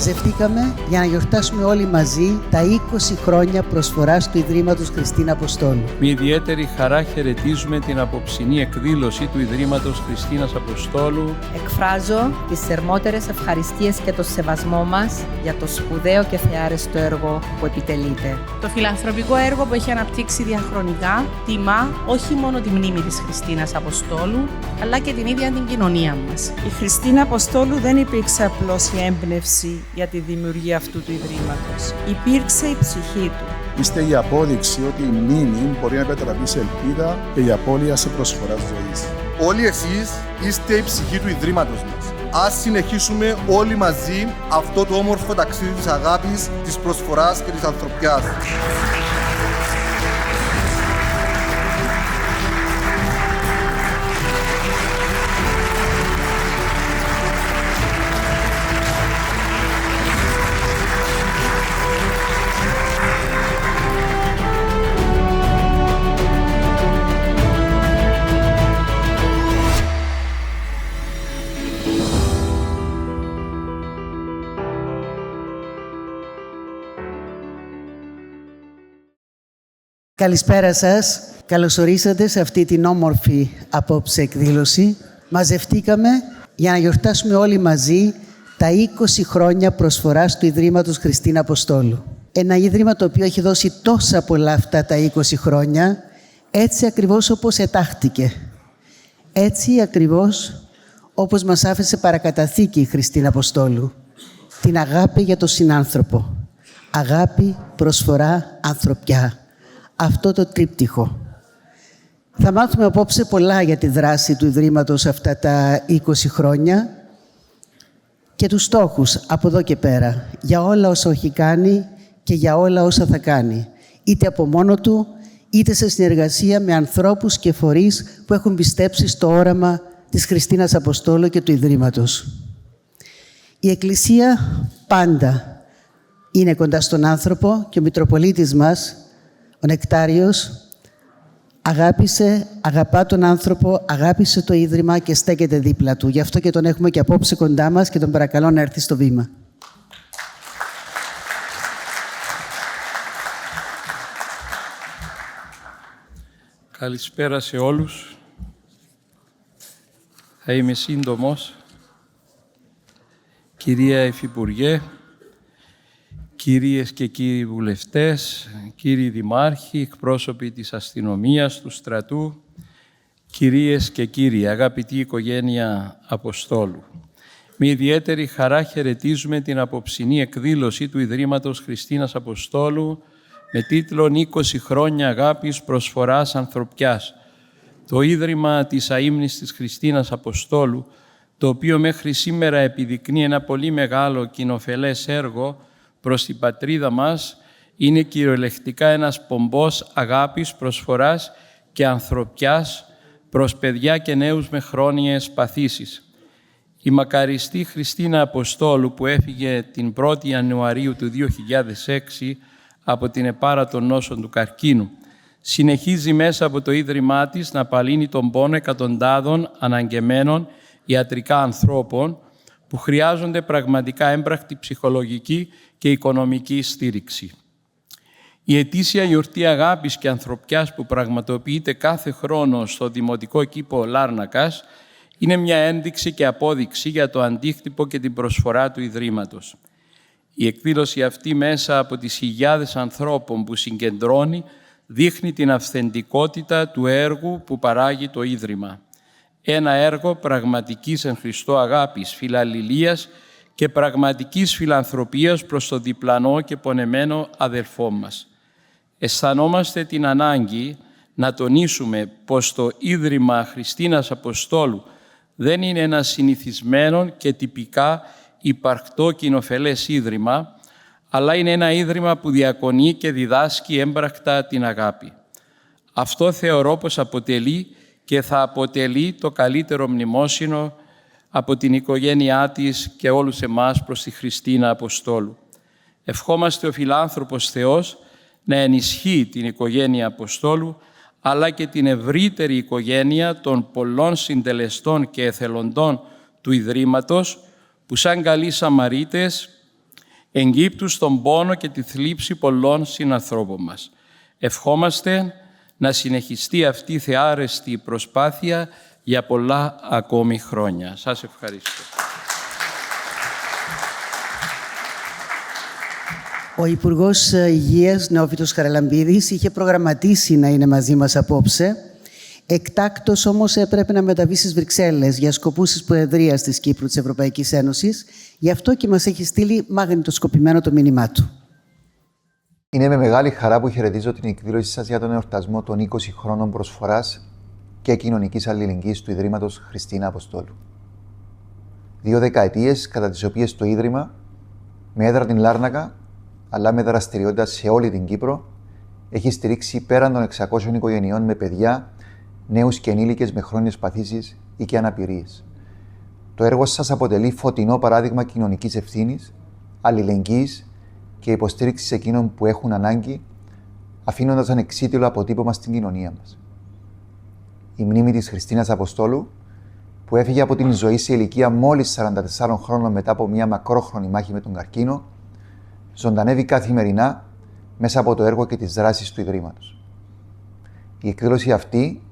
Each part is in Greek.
Μαζευτήκαμε για να γιορτάσουμε όλοι μαζί τα 20 χρόνια προσφοράς του Ιδρύματος Χριστίνα Αποστόλου. Με ιδιαίτερη χαρά χαιρετίζουμε την απόψινή εκδήλωση του Ιδρύματος Χριστίνας Αποστόλου. Εκφράζω τις θερμότερες ευχαριστίες και το σεβασμό μας για το σπουδαίο και θεάρεστο έργο που επιτελείται. Το φιλανθρωπικό έργο που έχει αναπτύξει διαχρονικά τιμά όχι μόνο τη μνήμη της Χριστίνας Αποστόλου, αλλά και την ίδια την κοινωνία μας. Η Χριστίνα Αποστόλου δεν υπήρξε απλώς η έμπνευση για τη δημιουργία αυτού του Ιδρύματος. Υπήρξε η ψυχή του. Είστε η απόδειξη ότι η μνήμη μπορεί να μετατραπεί σε ελπίδα και η απώλεια σε προσφορά ζωής. Όλοι εσείς είστε η ψυχή του Ιδρύματος μας. Ας συνεχίσουμε όλοι μαζί αυτό το όμορφο ταξίδι της αγάπης, της προσφοράς και της ανθρωπιάς. Καλησπέρα σας. Καλώς ορίσατε σε αυτή την όμορφη απόψε εκδήλωση. Μαζευτήκαμε για να γιορτάσουμε όλοι μαζί τα 20 χρόνια προσφοράς του Ιδρύματος Χριστίνα Αποστόλου. Ένα ίδρυμα το οποίο έχει δώσει τόσα πολλά αυτά τα 20 χρόνια, έτσι ακριβώς όπως ετάχτηκε. Έτσι ακριβώς όπως μας άφησε παρακαταθήκη η Χριστίνα Αποστόλου. Την αγάπη για τον συνάνθρωπο. Αγάπη, προσφορά, ανθρωπιά. Αυτό το τρίπτυχο. Θα μάθουμε απόψε πολλά για τη δράση του Ιδρύματος αυτά τα 20 χρόνια και τους στόχους από εδώ και πέρα, για όλα όσα έχει κάνει και για όλα όσα θα κάνει, είτε από μόνο του, είτε σε συνεργασία με ανθρώπους και φορείς που έχουν πιστέψει στο όραμα της Χριστίνας Αποστόλου και του Ιδρύματος. Η Εκκλησία πάντα είναι κοντά στον άνθρωπο και ο Μητροπολίτης μας, ο Νεκτάριος, αγαπά τον άνθρωπο, αγάπησε το Ίδρυμα και στέκεται δίπλα του. Γι' αυτό και τον έχουμε και απόψε κοντά μας και τον παρακαλώ να έρθει στο βήμα. Καλησπέρα σε όλους. Θα είμαι σύντομος. Κυρία Υφυπουργέ, κυρίες και κύριοι βουλευτές, κύριοι δημάρχοι, εκπρόσωποι της αστυνομίας, του στρατού, κυρίες και κύριοι, αγαπητή οικογένεια Αποστόλου. Με ιδιαίτερη χαρά χαιρετίζουμε την απόψινή εκδήλωση του Ιδρύματος Χριστίνας Αποστόλου με τίτλο «20 χρόνια αγάπης, προσφοράς, ανθρωπιάς». Το Ίδρυμα της Αείμνηστης Χριστίνας Αποστόλου, το οποίο μέχρι σήμερα επιδεικνύει ένα πολύ μεγάλο κοινοφελές έργο προς την πατρίδα μας, είναι κυριολεκτικά ένας πομπός αγάπης, προσφοράς και ανθρωπιάς προς παιδιά και νέους με χρόνιες παθήσεις. Η μακαριστή Χριστίνα Αποστόλου, που έφυγε την 1η Ιανουαρίου του 2006 από την επάρατον νόσων του καρκίνου, συνεχίζει μέσα από το Ίδρυμά της να απαλύνει τον πόνο εκατοντάδων αναγκεμένων ιατρικά ανθρώπων που χρειάζονται πραγματικά έμπρακτη ψυχολογική και οικονομική στήριξη. Η ετήσια γιορτή αγάπης και ανθρωπιάς που πραγματοποιείται κάθε χρόνο στο Δημοτικό Κήπο Λάρνακας είναι μια ένδειξη και απόδειξη για το αντίκτυπο και την προσφορά του Ιδρύματος. Η εκδήλωση αυτή μέσα από τις χιλιάδες ανθρώπων που συγκεντρώνει δείχνει την αυθεντικότητα του έργου που παράγει το Ίδρυμα. Ένα έργο πραγματικής εν Χριστώ αγάπης, φιλαλληλίας και πραγματικής φιλανθρωπίας προς το διπλανό και πονεμένο αδελφό μας. Αισθανόμαστε την ανάγκη να τονίσουμε πως το Ίδρυμα Χριστίνας Αποστόλου δεν είναι ένα συνηθισμένο και τυπικά υπαρκτό κοινοφελές ίδρυμα, αλλά είναι ένα ίδρυμα που διακονεί και διδάσκει έμπρακτα την αγάπη. Αυτό θεωρώ πως αποτελεί και θα αποτελεί το καλύτερο μνημόσυνο από την οικογένειά της και όλους εμάς προς τη Χριστίνα Αποστόλου. Ευχόμαστε ο φιλάνθρωπος Θεός να ενισχύει την οικογένεια Αποστόλου, αλλά και την ευρύτερη οικογένεια των πολλών συντελεστών και εθελοντών του Ιδρύματος, που σαν καλοί Σαμαρίτες εγκύπτουν στον πόνο και τη θλίψη πολλών συνανθρώπων μας. Ευχόμαστε να συνεχιστεί αυτή η θεάρεστη προσπάθεια για πολλά ακόμη χρόνια. Σας ευχαριστώ. Ο Υπουργός Υγείας, Νεόφυτος Χαραλαμπίδης, είχε προγραμματίσει να είναι μαζί μας απόψε. Εκτάκτως όμως έπρεπε να μεταβεί στις Βρυξέλλες για σκοπούς της Προεδρίας της Κύπρου της Ευρωπαϊκής Ένωσης. Γι' αυτό και μας έχει στείλει μαγνητοσκοπημένο το μήνυμά του. Είναι με μεγάλη χαρά που χαιρετίζω την εκδήλωσή σας για τον εορτασμό των 20 χρόνων προσφοράς και κοινωνικής αλληλεγγύης του Ιδρύματος Χριστίνα Αποστόλου. 2 δεκαετίες κατά τις οποίες το Ίδρυμα, με έδρα την Λάρνακα, αλλά με δραστηριότητα σε όλη την Κύπρο, έχει στηρίξει πέραν των 600 οικογενειών με παιδιά, νέους και ενήλικες με χρόνιες παθήσεις ή και αναπηρίες. Το έργο σας αποτελεί φωτεινό παράδειγμα κοινωνικής ευθύνης, αλληλεγγύης και υποστήριξης εκείνων που έχουν ανάγκη, αφήνοντας ανεξίτηλο αποτύπωμα στην κοινωνία μας. Η μνήμη της Χριστίνας Αποστόλου, που έφυγε από την ζωή σε ηλικία μόλις 44 χρόνων μετά από μια μακρόχρονη μάχη με τον καρκίνο, ζωντανεύει καθημερινά μέσα από το έργο και τις δράσεις του Ιδρύματος. Η εκδήλωση αυτή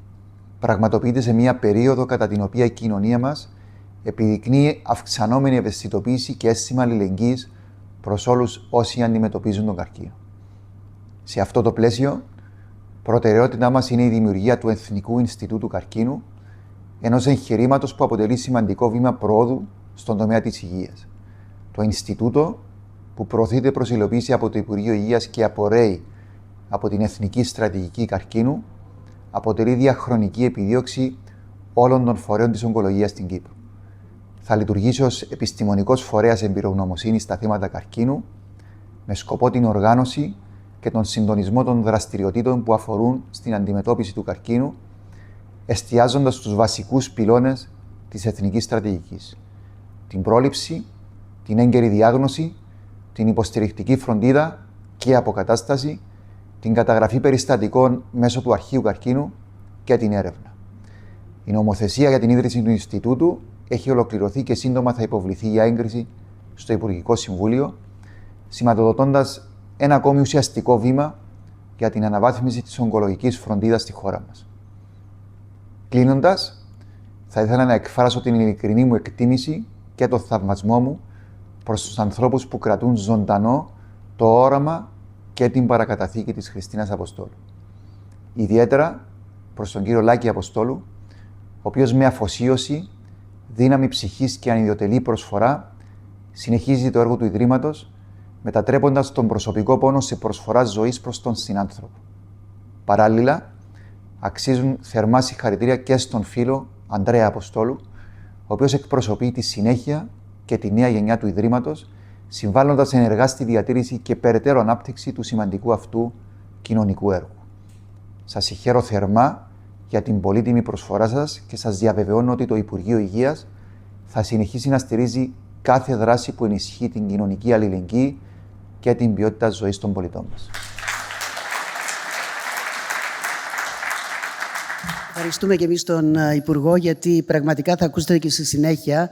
πραγματοποιείται σε μια περίοδο κατά την οποία η κοινωνία μας επιδεικνύει αυξανόμενη ευαισθητοποίηση και αίσθημα αλληλεγγύης προς όλους όσοι αντιμετωπίζουν τον καρκίνο. Σε αυτό το πλαίσιο, προτεραιότητά μας είναι η δημιουργία του Εθνικού Ινστιτούτου Καρκίνου, ενός εγχειρήματος που αποτελεί σημαντικό βήμα προόδου στον τομέα της υγείας. Το Ινστιτούτο, που προωθείται προς υλοποίηση από το Υπουργείο Υγείας και απορρέει από την Εθνική Στρατηγική Καρκίνου, αποτελεί διαχρονική επιδίωξη όλων των φορέων της ογκολογίας στην Κύπρο. Θα λειτουργήσει ως επιστημονικός φορέας εμπειρογνωμοσύνης στα θέματα καρκίνου, με σκοπό την οργάνωση και τον συντονισμό των δραστηριοτήτων που αφορούν στην αντιμετώπιση του καρκίνου, εστιάζοντας στους βασικούς πυλώνες της Εθνικής Στρατηγικής: την πρόληψη, την έγκαιρη διάγνωση, την υποστηρικτική φροντίδα και αποκατάσταση, την καταγραφή περιστατικών μέσω του αρχείου καρκίνου και την έρευνα. Η νομοθεσία για την ίδρυση του Ινστιτούτου έχει ολοκληρωθεί και σύντομα θα υποβληθεί για έγκριση στο Υπουργικό Συμβούλιο, σηματοδοτώντας ένα ακόμη ουσιαστικό βήμα για την αναβάθμιση της ογκολογικής φροντίδας στη χώρα μας. Κλείνοντας, θα ήθελα να εκφράσω την ειλικρινή μου εκτίμηση και τον θαυμασμό μου προς τους ανθρώπους που κρατούν ζωντανό το όραμα και την παρακαταθήκη της Χριστίνας Αποστόλου. Ιδιαίτερα προς τον κύριο Λάκη Αποστόλου, ο οποίος με αφοσίωση, δύναμη ψυχής και ανιδιοτελή προσφορά συνεχίζει το έργο του Ιδρύματος, μετατρέποντας τον προσωπικό πόνο σε προσφορά ζωής προς τον συνάνθρωπο. Παράλληλα, αξίζουν θερμά συγχαρητήρια και στον φίλο Ανδρέα Αποστόλου, ο οποίος εκπροσωπεί τη συνέχεια και τη νέα γενιά του Ιδρύματος, συμβάλλοντας ενεργά στη διατήρηση και περαιτέρω ανάπτυξη του σημαντικού αυτού κοινωνικού έργου. Σας συγχαίρω θερμά για την πολύτιμη προσφορά σας και σας διαβεβαιώνω ότι το Υπουργείο Υγείας θα συνεχίσει να στηρίζει κάθε δράση που ενισχύει την κοινωνική αλληλεγγύη και την ποιότητα ζωής των πολιτών μας. Ευχαριστούμε και εμείς τον Υπουργό, γιατί πραγματικά θα ακούσετε και στη συνέχεια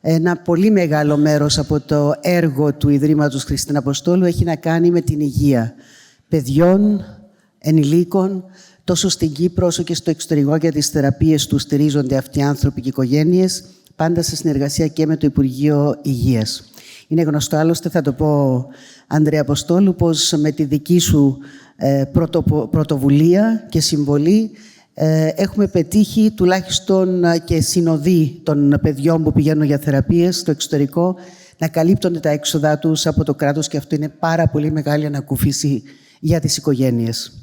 ένα πολύ μεγάλο μέρος από το έργο του Ιδρύματος Χριστίνα Αποστόλου έχει να κάνει με την υγεία παιδιών, ενηλίκων, τόσο στην Κύπρο όσο και στο εξωτερικό, για τις θεραπείες του στηρίζονται αυτοί οι άνθρωποι και οι οικογένειες, πάντα σε συνεργασία και με το Υπουργείο Υγείας. Είναι γνωστό, άλλωστε θα το πω, Ανδρέα Αποστόλου, πως με τη δική σου πρωτοβουλία και συμβολή έχουμε πετύχει τουλάχιστον και συνοδοί των παιδιών που πηγαίνουν για θεραπείες στο εξωτερικό να καλύπτονται τα έξοδά τους από το κράτος, και αυτό είναι πάρα πολύ μεγάλη ανακούφιση για τις οικογένειες.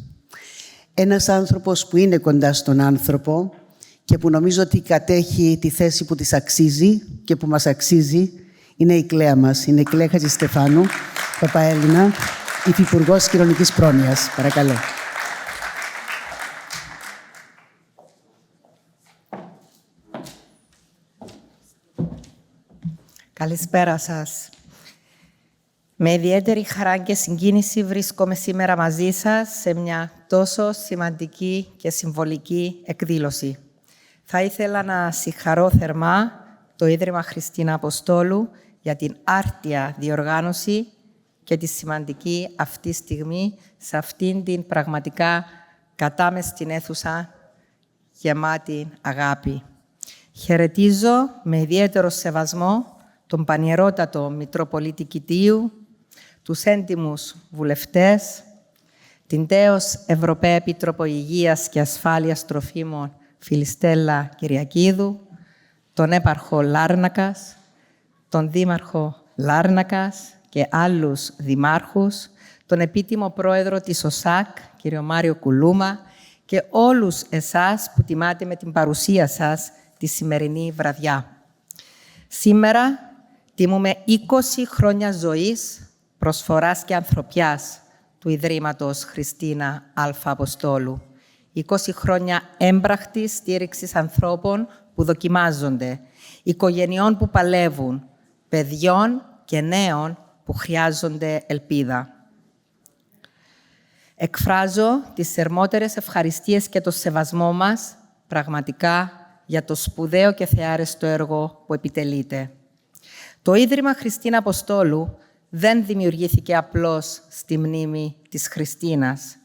Ένας άνθρωπος που είναι κοντά στον άνθρωπο και που νομίζω ότι κατέχει τη θέση που της αξίζει και που μας αξίζει είναι η Κλέα μας. Είναι η Κλέα Χατζηστεφάνου, Παπαέλληνα, Υφυπουργός Κοινωνικής Πρόνοιας. Παρακαλώ. Καλησπέρα σας. Με ιδιαίτερη χαρά και συγκίνηση βρίσκομαι σήμερα μαζί σας σε μια τόσο σημαντική και συμβολική εκδήλωση. Θα ήθελα να συγχαρώ θερμά το Ίδρυμα Χριστίνα Αποστόλου για την άρτια διοργάνωση και τη σημαντική αυτή στιγμή σε αυτήν την πραγματικά κατάμεστη αίθουσα γεμάτη αγάπη. Χαιρετίζω με ιδιαίτερο σεβασμό τον πανιερότατο Μητροπολίτη Κιτίου, τους έντιμους βουλευτές, την τέως Ευρωπαία Επίτροπο Υγείας και Ασφάλειας Τροφίμων Φιλιστέλλα Κυριακίδου, τον έπαρχο Λάρνακας, τον δήμαρχο Λάρνακας και άλλους δημάρχους, τον επίτιμο πρόεδρο της ΟΣΑΚ, κύριο Μάριο Κουλούμα, και όλους εσάς που τιμάτε με την παρουσία σας τη σημερινή βραδιά. Σήμερα τιμούμε 20 χρόνια ζωής, προσφοράς και ανθρωπιάς του Ιδρύματος Χριστίνα Α. Αποστόλου. 20 χρόνια έμπραχτης στήριξης ανθρώπων που δοκιμάζονται, οικογενειών που παλεύουν, παιδιών και νέων που χρειάζονται ελπίδα. Εκφράζω τις θερμότερες ευχαριστίες και το σεβασμό μας πραγματικά για το σπουδαίο και θεάρεστο έργο που επιτελείτε. Το Ίδρυμα Χριστίνα Αποστόλου δεν δημιουργήθηκε απλώς στη μνήμη της Χριστίνας.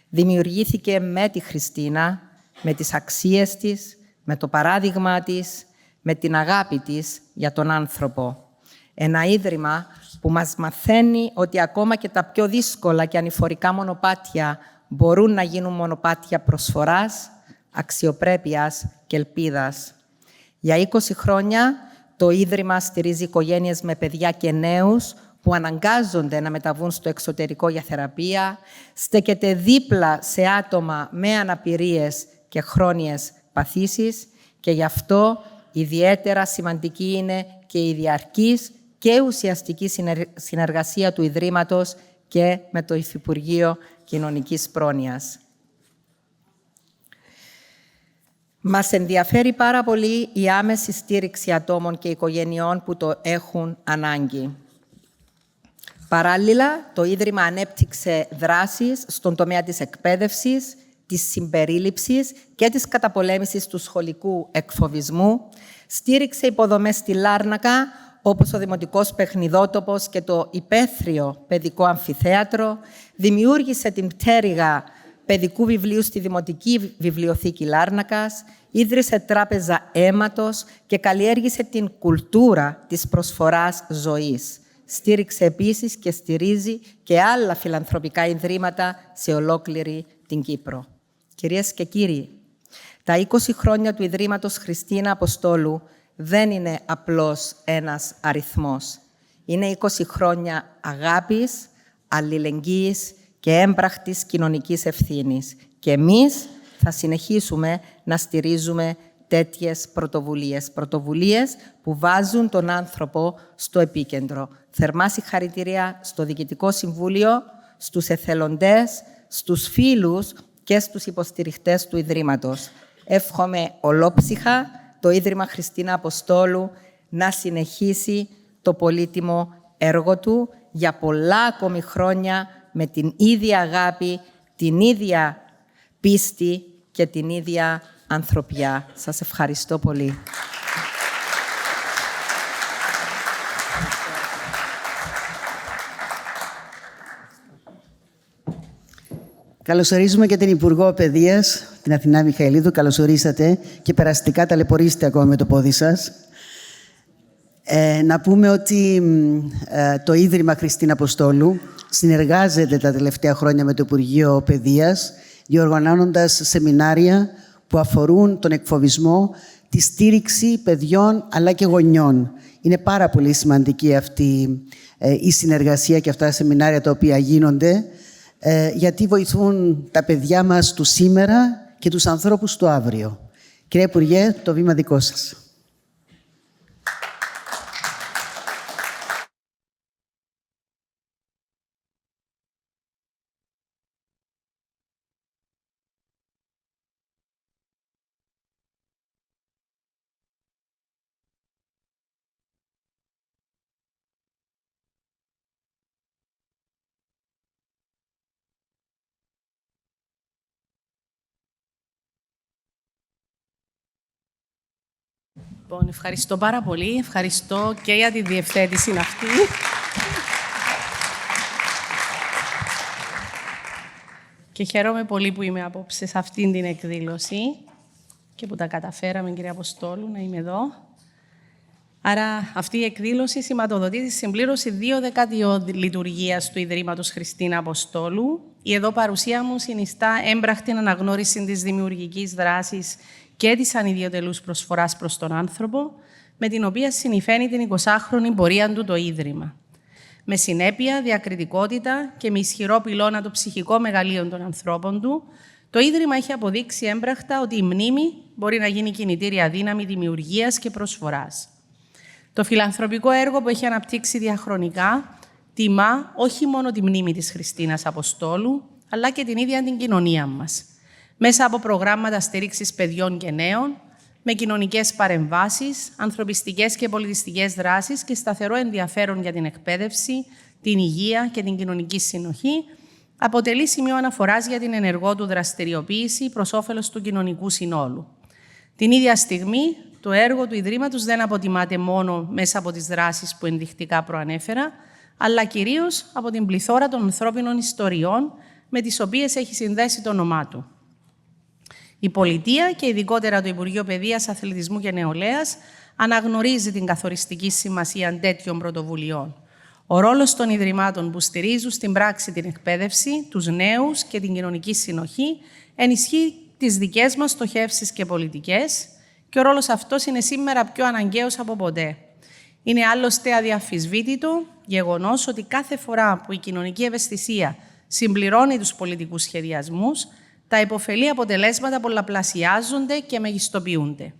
Δημιουργήθηκε με τη Χριστίνα, με τις αξίες της, με το παράδειγμα της, με την αγάπη της για τον άνθρωπο. Ένα ίδρυμα που μας μαθαίνει ότι ακόμα και τα πιο δύσκολα και ανηφορικά μονοπάτια μπορούν να γίνουν μονοπάτια προσφοράς, αξιοπρέπειας και ελπίδας. Για 20 χρόνια το Ίδρυμα στηρίζει οικογένειες με παιδιά και νέους που αναγκάζονται να μεταβούν στο εξωτερικό για θεραπεία, στέκεται δίπλα σε άτομα με αναπηρίες και χρόνιες παθήσεις και γι' αυτό ιδιαίτερα σημαντική είναι και η διαρκής και ουσιαστική συνεργασία του Ιδρύματος και με το Υφυπουργείο Κοινωνικής Πρόνοιας. Μας ενδιαφέρει πάρα πολύ η άμεση στήριξη ατόμων και οικογενειών που το έχουν ανάγκη. Παράλληλα, το Ίδρυμα ανέπτυξε δράσεις στον τομέα της εκπαίδευσης, της συμπερίληψης και της καταπολέμησης του σχολικού εκφοβισμού, στήριξε υποδομές στη Λάρνακα, όπως ο Δημοτικός Παιχνιδότοπος και το Υπαίθριο Παιδικό Αμφιθέατρο, δημιούργησε την πτέρυγα παιδικού βιβλίου στη Δημοτική Βιβλιοθήκη Λάρνακας, ίδρυσε τράπεζα αίματος και καλλιέργησε την κουλτούρα της προσφοράς ζωής. Στήριξε επίσης και στηρίζει και άλλα φιλανθρωπικά ιδρύματα σε ολόκληρη την Κύπρο. Κυρίες και κύριοι, τα 20 χρόνια του Ιδρύματος Χριστίνα Αποστόλου δεν είναι απλώς ένας αριθμός. Είναι 20 χρόνια αγάπης, αλληλεγγύης και έμπραχτης κοινωνικής ευθύνης. Και εμείς θα συνεχίσουμε να στηρίζουμε τέτοιες πρωτοβουλίες που βάζουν τον άνθρωπο στο επίκεντρο. Θερμά συγχαρητήρια στο Διοικητικό Συμβούλιο, στους εθελοντές, στους φίλους και στους υποστηριχτές του Ιδρύματος. Εύχομαι ολόψυχα το Ίδρυμα Χριστίνα Αποστόλου να συνεχίσει το πολύτιμο έργο του για πολλά ακόμη χρόνια με την ίδια αγάπη, την ίδια πίστη και την ίδια ανθρωπιά. Σας ευχαριστώ πολύ. Καλωσορίζουμε και την Υπουργό Παιδείας, την Αθηνά Μιχαηλίδου. Καλωσορίσατε και περαστικά ταλαιπωρήσετε ακόμα με το πόδι σας. Να πούμε ότι το Ίδρυμα Χριστίνα Αποστόλου συνεργάζεται τα τελευταία χρόνια με το Υπουργείο Παιδείας, διοργανώνοντας σεμινάρια που αφορούν τον εκφοβισμό, τη στήριξη παιδιών αλλά και γονιών. Είναι πάρα πολύ σημαντική αυτή η συνεργασία και αυτά τα σεμινάρια τα οποία γίνονται, γιατί βοηθούν τα παιδιά μας του σήμερα και τους ανθρώπους του αύριο. Κύριε Υπουργέ, το βήμα δικό σας. Λοιπόν, ευχαριστώ πάρα πολύ. Ευχαριστώ και για τη διευθέτηση αυτή. Και χαίρομαι πολύ που είμαι απόψε σε αυτήν την εκδήλωση και που τα καταφέραμε, κύριε Αποστόλου, να είμαι εδώ. Άρα αυτή η εκδήλωση σηματοδοτεί τη συμπλήρωση 2 δεκαετιών λειτουργίας του Ιδρύματος Χριστίνα Αποστόλου. Η εδώ παρουσία μου συνιστά έμπρακτη αναγνώριση της δημιουργικής δράσης και της ανιδιοτελούς προσφοράς προς τον άνθρωπο, με την οποία συνηφαίνει την 20χρονη πορεία του το Ίδρυμα. Με συνέπεια, διακριτικότητα και με ισχυρό πυλώνα το ψυχικό μεγαλείο των ανθρώπων του, το Ίδρυμα έχει αποδείξει έμπρακτα ότι η μνήμη μπορεί να γίνει κινητήρια δύναμη δημιουργίας και προσφοράς. Το φιλανθρωπικό έργο που έχει αναπτύξει διαχρονικά τιμά όχι μόνο τη μνήμη της Χριστίνας Αποστόλου, αλλά και την ίδια την κοινωνία μας, μέσα από προγράμματα στήριξης παιδιών και νέων, με κοινωνικές παρεμβάσεις, ανθρωπιστικές και πολιτιστικές δράσεις και σταθερό ενδιαφέρον για την εκπαίδευση, την υγεία και την κοινωνική συνοχή, αποτελεί σημείο αναφοράς για την ενεργό του δραστηριοποίηση προς όφελος του κοινωνικού συνόλου. Την ίδια στιγμή, το έργο του Ιδρύματος δεν αποτιμάται μόνο μέσα από τις δράσεις που ενδεικτικά προανέφερα, αλλά κυρίως από την πληθώρα των ανθρώπινων ιστοριών με τις οποίες έχει συνδέσει το όνομά του. Η Πολιτεία και ειδικότερα το Υπουργείο Παιδείας, Αθλητισμού και Νεολαίας αναγνωρίζει την καθοριστική σημασία τέτοιων πρωτοβουλειών. Ο ρόλος των Ιδρυμάτων που στηρίζουν στην πράξη την εκπαίδευση, τους νέους και την κοινωνική συνοχή ενισχύει τις δικές μας στοχεύσεις και πολιτικές και ο ρόλος αυτός είναι σήμερα πιο αναγκαίος από ποτέ. Είναι άλλωστε αδιαμφισβήτητο γεγονός ότι κάθε φορά που η κοινωνική ευαισθησία συμπληρώνει τους πολιτικούς σχεδιασμούς, τα υποφελή αποτελέσματα πολλαπλασιάζονται και μεγιστοποιούνται.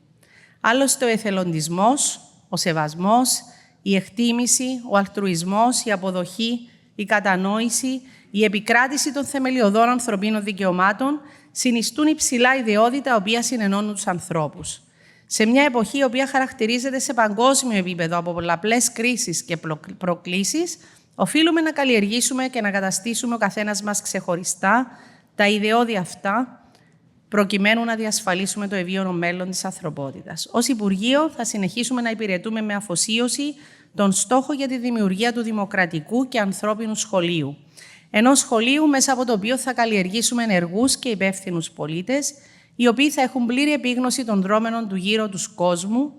Άλλωστε, ο εθελοντισμός, ο σεβασμός, η εκτίμηση, ο αλτρουισμός, η αποδοχή, η κατανόηση, η επικράτηση των θεμελιωδών ανθρωπίνων δικαιωμάτων συνιστούν υψηλά ιδεώδη τα οποία συνενώνουν τους ανθρώπους. Σε μια εποχή η οποία χαρακτηρίζεται σε παγκόσμιο επίπεδο από πολλαπλές κρίσεις και προκλήσεις, οφείλουμε να καλλιεργήσουμε και να καταστήσουμε ο καθένας μας ξεχωριστά τα ιδεώδη αυτά, προκειμένου να διασφαλίσουμε το ευίωνο μέλλον της ανθρωπότητας. Ως Υπουργείο θα συνεχίσουμε να υπηρετούμε με αφοσίωση τον στόχο για τη δημιουργία του δημοκρατικού και ανθρώπινου σχολείου. Ενός σχολείου μέσα από το οποίο θα καλλιεργήσουμε ενεργούς και υπεύθυνους πολίτες, οι οποίοι θα έχουν πλήρη επίγνωση των δρόμενων του γύρω τους κόσμου,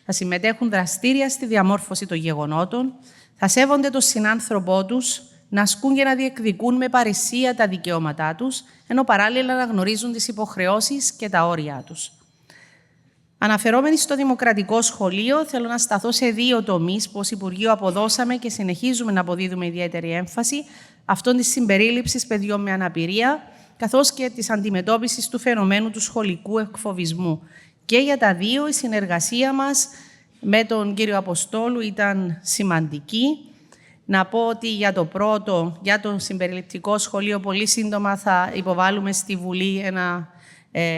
θα συμμετέχουν δραστήρια στη διαμόρφωση των γεγονότων, θα σέβονται τον συνάνθρωπό τους, να ασκούν και να διεκδικούν με παρησία τα δικαιώματά τους, ενώ παράλληλα να γνωρίζουν τις υποχρεώσεις και τα όρια τους. Αναφερόμενοι στο Δημοκρατικό Σχολείο, θέλω να σταθώ σε 2 τομείς που ως Υπουργείο αποδώσαμε και συνεχίζουμε να αποδίδουμε ιδιαίτερη έμφαση, αυτόν της συμπερίληψης παιδιών με αναπηρία, καθώς και της αντιμετώπισης του φαινομένου του σχολικού εκφοβισμού. Και για τα 2 η συνεργασία μας με τον κύριο Αποστόλου ήταν σημαντική. Να πω ότι για το πρώτο, για το συμπεριληπτικό σχολείο, πολύ σύντομα θα υποβάλουμε στη Βουλή ένα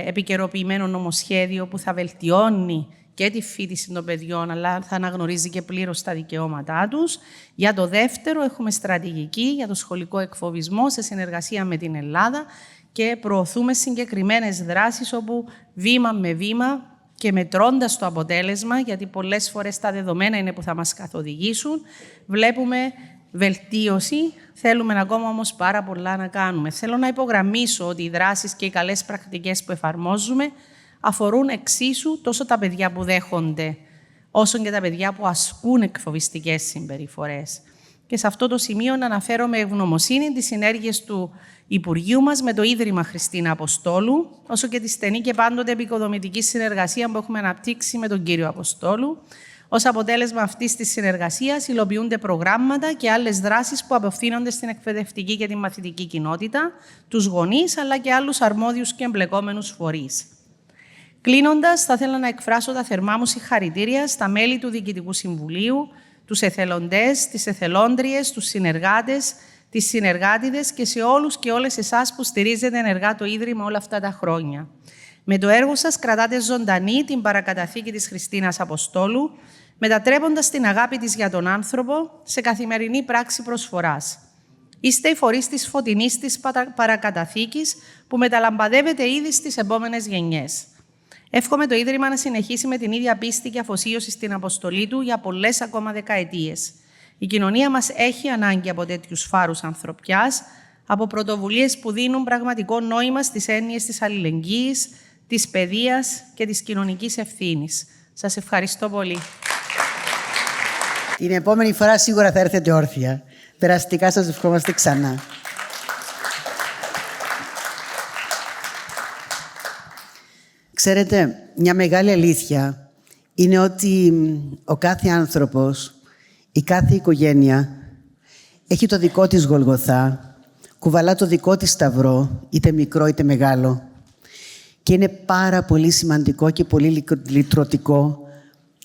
επικαιροποιημένο νομοσχέδιο που θα βελτιώνει και τη φοιτηση των παιδιών, αλλά θα αναγνωρίζει και πλήρως τα δικαιώματά τους. Για το δεύτερο, έχουμε στρατηγική για το σχολικό εκφοβισμό σε συνεργασία με την Ελλάδα και προωθούμε συγκεκριμένες δράσεις όπου βήμα με βήμα και μετρώντας το αποτέλεσμα, γιατί πολλές φορές τα δεδομένα είναι που θα μας καθοδηγήσουν, βλέπουμε βελτίωση. Θέλουμε ακόμα όμως πάρα πολλά να κάνουμε. Θέλω να υπογραμμίσω ότι οι δράσεις και οι καλές πρακτικές που εφαρμόζουμε αφορούν εξίσου τόσο τα παιδιά που δέχονται, όσο και τα παιδιά που ασκούν εκφοβιστικές συμπεριφορές. Και σε αυτό το σημείο να αναφέρω με ευγνωμοσύνη τις συνέργειες του Υπουργείου μας με το Ίδρυμα Χριστίνα Αποστόλου, όσο και τη στενή και πάντοτε επικοδομητική συνεργασία που έχουμε αναπτύξει με τον κύριο Αποστόλου. Ως αποτέλεσμα αυτής της συνεργασίας υλοποιούνται προγράμματα και άλλες δράσεις που απευθύνονται στην εκπαιδευτική και τη μαθητική κοινότητα, τους γονείς, αλλά και άλλους αρμόδιους και εμπλεκόμενους φορείς. Κλείνοντας, θα ήθελα να εκφράσω τα θερμά μου συγχαρητήρια στα μέλη του Διοικητικού Συμβουλίου, τους εθελοντές, τις εθελόντριες, τους συνεργάτες, τις συνεργάτηδες και σε όλους και όλες εσάς που στηρίζετε ενεργά το Ίδρυμα όλα αυτά τα χρόνια. Με το έργο σας κρατάτε ζωντανή την παρακαταθήκη της Χριστίνας Αποστόλου, μετατρέποντας την αγάπη της για τον άνθρωπο σε καθημερινή πράξη προσφοράς. Είστε οι φορείς της φωτεινής της παρακαταθήκης που μεταλαμπαδεύεται ήδη στις επόμενες γενιές. Εύχομαι το Ίδρυμα να συνεχίσει με την ίδια πίστη και αφοσίωση στην αποστολή του για πολλές ακόμα δεκαετίες. Η κοινωνία μας έχει ανάγκη από τέτοιους φάρους ανθρωπιάς, από πρωτοβουλίες που δίνουν πραγματικό νόημα στις έννοιες της αλληλεγγύης, της παιδείας και της κοινωνικής ευθύνης. Σας ευχαριστώ πολύ. Την επόμενη φορά σίγουρα θα έρθετε όρθια. Περαστικά σας ευχόμαστε ξανά. Ξέρετε, μια μεγάλη αλήθεια είναι ότι ο κάθε άνθρωπος, η κάθε οικογένεια έχει το δικό της Γολγοθά, κουβαλά το δικό της σταυρό, είτε μικρό είτε μεγάλο. Και είναι πάρα πολύ σημαντικό και πολύ λυτρωτικό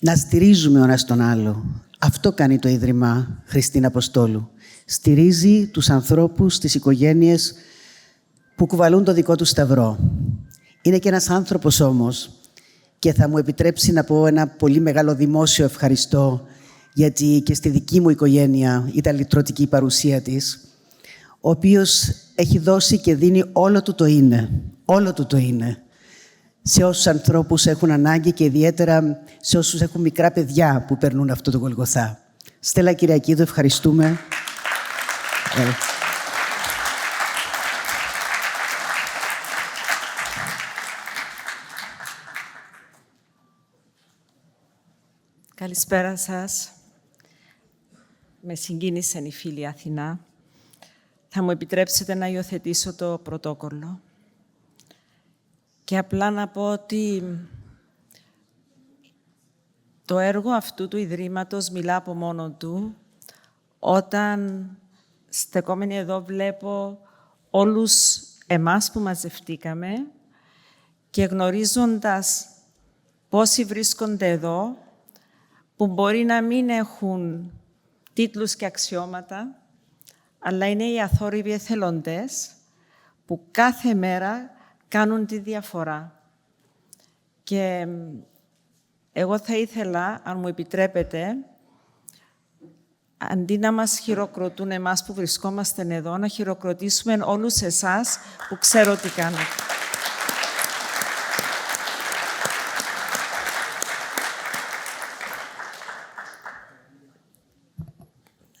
να στηρίζουμε ο ένας τον άλλο. Αυτό κάνει το Ίδρυμα Χριστίνα Αποστόλου. Στηρίζει τους ανθρώπους, τις οικογένειες που κουβαλούν το δικό τους σταυρό. Είναι και ένας άνθρωπος όμως, και θα μου επιτρέψει να πω ένα πολύ μεγάλο δημόσιο ευχαριστώ, γιατί και στη δική μου οικογένεια ήταν λυτρωτική η παρουσία της, ο οποίος έχει δώσει και δίνει όλο του το είναι. Όλο του το είναι. Σε όσους ανθρώπους έχουν ανάγκη και ιδιαίτερα σε όσους έχουν μικρά παιδιά που περνούν αυτό το Γολγοθά. Στέλλα Κυριακίδου, ευχαριστούμε. Καλησπέρα σας. Με συγκίνησε η φίλη Αθηνά. Θα μου επιτρέψετε να υιοθετήσω το πρωτόκολλο. Και απλά να πω ότι το έργο αυτού του Ιδρύματος μιλά από μόνο του, όταν στεκόμενοι εδώ βλέπω όλους εμάς που μαζευτήκαμε και γνωρίζοντας πόσοι βρίσκονται εδώ, που μπορεί να μην έχουν τίτλους και αξιώματα, αλλά είναι οι αθόρυβοι εθελοντές που κάθε μέρα κάνουν τη διαφορά. Και εγώ θα ήθελα, αν μου επιτρέπετε, αντί να μας χειροκροτούν εμάς που βρισκόμαστε εδώ, να χειροκροτήσουμε όλους εσάς που ξέρω τι κάνετε.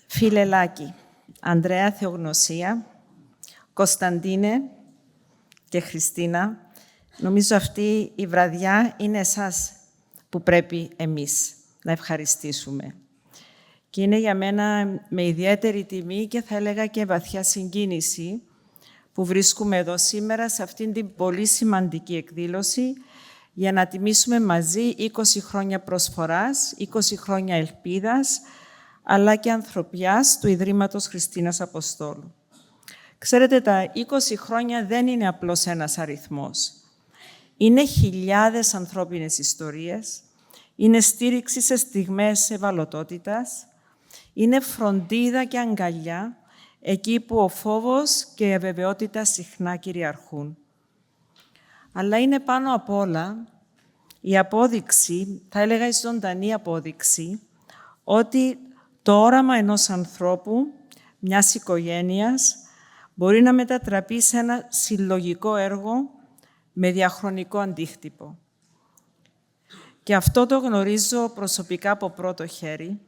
Φίλε Λάκη, Ανδρέα Θεογνωσία, Κωνσταντίνε και Χριστίνα, νομίζω αυτή η βραδιά είναι εσάς που πρέπει εμείς να ευχαριστήσουμε. Και είναι για μένα με ιδιαίτερη τιμή και θα έλεγα και βαθιά συγκίνηση που βρίσκουμε εδώ σήμερα σε αυτήν την πολύ σημαντική εκδήλωση για να τιμήσουμε μαζί 20 χρόνια προσφοράς, 20 χρόνια ελπίδας, αλλά και ανθρωπιάς του Ιδρύματος Χριστίνας Αποστόλου. Ξέρετε, τα 20 χρόνια δεν είναι απλώς ένας αριθμός. Είναι χιλιάδες ανθρώπινες ιστορίες, είναι στήριξη σε στιγμές ευαλωτότητας, είναι φροντίδα και αγκαλιά εκεί που ο φόβος και η αβεβαιότητα συχνά κυριαρχούν. Αλλά είναι πάνω απ' όλα η απόδειξη, θα έλεγα η ζωντανή απόδειξη, ότι το όραμα ενός ανθρώπου, μιας οικογένειας, μπορεί να μετατραπεί σε ένα συλλογικό έργο με διαχρονικό αντίκτυπο. Και αυτό το γνωρίζω προσωπικά από πρώτο χέρι,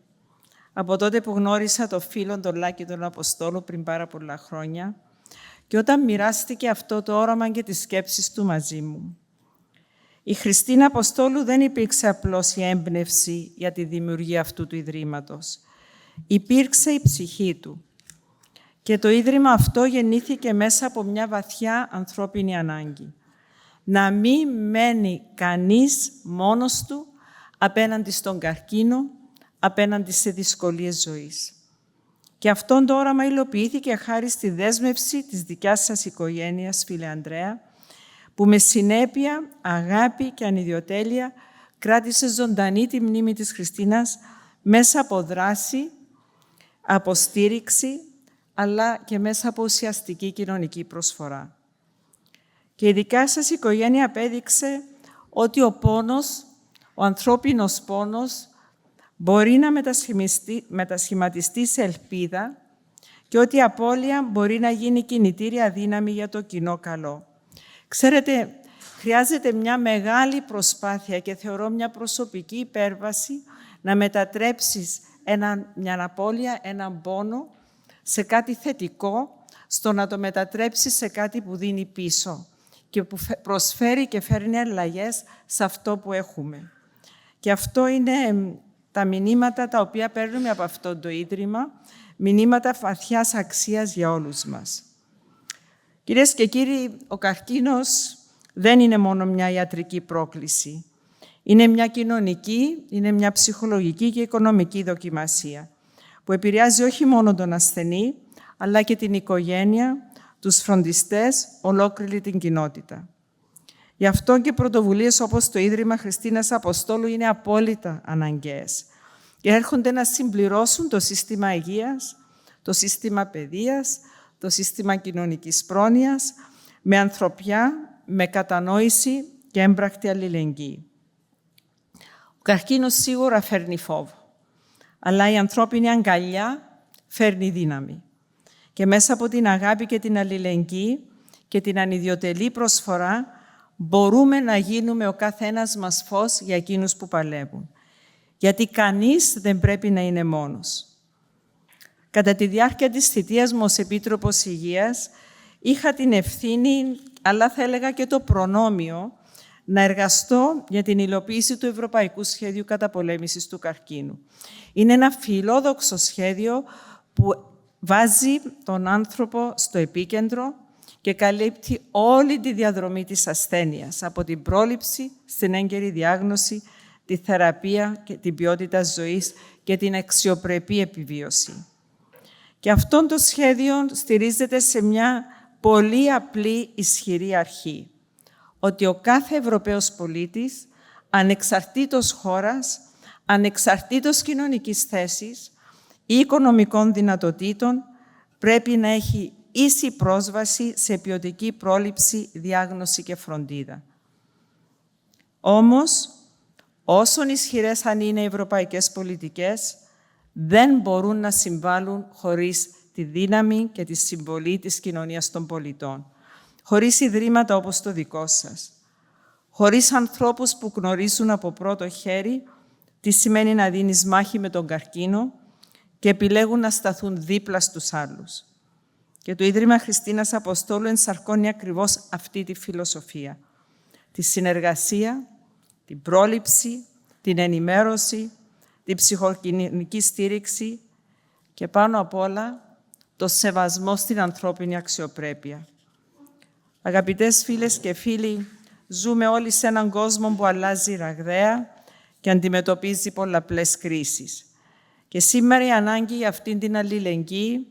από τότε που γνώρισα το φίλο τον Λάκη τον Αποστόλου πριν πάρα πολλά χρόνια και όταν μοιράστηκε αυτό το όραμα και τις σκέψεις του μαζί μου. Η Χριστίνα Αποστόλου δεν υπήρξε απλώς η έμπνευση για τη δημιουργία αυτού του Ιδρύματος. Υπήρξε η ψυχή του. Και το Ίδρυμα αυτό γεννήθηκε μέσα από μια βαθιά ανθρώπινη ανάγκη. Να μην μένει κανείς μόνος του απέναντι στον καρκίνο, απέναντι σε δυσκολίες ζωής. Και αυτόν το όραμα υλοποιήθηκε χάρη στη δέσμευση της δικιάς σας οικογένειας, φίλε Ανδρέα, που με συνέπεια, αγάπη και ανιδιοτέλεια κράτησε ζωντανή τη μνήμη της Χριστίνας μέσα από δράση, από στήριξη, αλλά και μέσα από ουσιαστική κοινωνική προσφορά. Και η δικιά σας οικογένεια απέδειξε ότι ο πόνος, ο ανθρώπινος πόνος, μπορεί να μετασχηματιστεί σε ελπίδα και ότι η απώλεια μπορεί να γίνει κινητήρια δύναμη για το κοινό καλό. Ξέρετε, χρειάζεται μια μεγάλη προσπάθεια και θεωρώ μια προσωπική υπέρβαση να μετατρέψεις μια απώλεια, έναν πόνο, σε κάτι θετικό, στο να το μετατρέψει σε κάτι που δίνει πίσω και που προσφέρει και φέρνει αλλαγές σε αυτό που έχουμε. Και αυτό είναι τα μηνύματα τα οποία παίρνουμε από αυτό το Ίδρυμα, μηνύματα βαθιάς αξίας για όλους μας. Κυρίες και κύριοι, ο καρκίνος δεν είναι μόνο μια ιατρική πρόκληση. Είναι μια κοινωνική, είναι μια ψυχολογική και οικονομική δοκιμασία που επηρεάζει όχι μόνο τον ασθενή, αλλά και την οικογένεια, τους φροντιστές, ολόκληρη την κοινότητα. Γι' αυτό και πρωτοβουλίες όπως το Ίδρυμα Χριστίνας Αποστόλου είναι απόλυτα αναγκαίες και έρχονται να συμπληρώσουν το σύστημα υγείας, το σύστημα παιδείας, το σύστημα κοινωνικής πρόνοιας, με ανθρωπιά, με κατανόηση και έμπρακτη αλληλεγγύη. Ο καρκίνος σίγουρα φέρνει φόβο, αλλά η ανθρώπινη αγκαλιά φέρνει δύναμη. Και μέσα από την αγάπη και την αλληλεγγύη και την ανιδιοτελή προσφορά μπορούμε να γίνουμε ο καθένας μας φως για εκείνους που παλεύουν. Γιατί κανείς δεν πρέπει να είναι μόνος. Κατά τη διάρκεια της θητείας μου ως Επίτροπος Υγείας, είχα την ευθύνη, αλλά θα έλεγα και το προνόμιο, να εργαστώ για την υλοποίηση του Ευρωπαϊκού Σχέδιου Καταπολέμησης του Καρκίνου. Είναι ένα φιλόδοξο σχέδιο που βάζει τον άνθρωπο στο επίκεντρο και καλύπτει όλη τη διαδρομή της ασθένειας, από την πρόληψη στην έγκαιρη διάγνωση, τη θεραπεία και την ποιότητα ζωής και την αξιοπρεπή επιβίωση. Και αυτό το σχέδιο στηρίζεται σε μια πολύ απλή ισχυρή αρχή, ότι ο κάθε Ευρωπαίος πολίτης, ανεξαρτήτως χώρας, ανεξαρτήτως κοινωνικής θέσης ή οικονομικών δυνατοτήτων, πρέπει να έχει ίση πρόσβαση σε ποιοτική πρόληψη, διάγνωση και φροντίδα. Όμως, όσον ισχυρές αν είναι οι ευρωπαϊκές πολιτικές, δεν μπορούν να συμβάλλουν χωρίς τη δύναμη και τη συμβολή της κοινωνίας των πολιτών, χωρίς ιδρύματα όπως το δικό σας, χωρίς ανθρώπους που γνωρίζουν από πρώτο χέρι τι σημαίνει να δίνεις μάχη με τον καρκίνο και επιλέγουν να σταθούν δίπλα στους άλλους. Και το Ίδρυμα Χριστίνας Αποστόλου ενσαρκώνει ακριβώς αυτή τη φιλοσοφία. Τη συνεργασία, την πρόληψη, την ενημέρωση, την ψυχοκοινωνική στήριξη και πάνω απ' όλα το σεβασμό στην ανθρώπινη αξιοπρέπεια. Αγαπητές φίλες και φίλοι, ζούμε όλοι σε έναν κόσμο που αλλάζει ραγδαία και αντιμετωπίζει πολλαπλές κρίσεις. Και σήμερα η ανάγκη για αυτήν την αλληλεγγύη,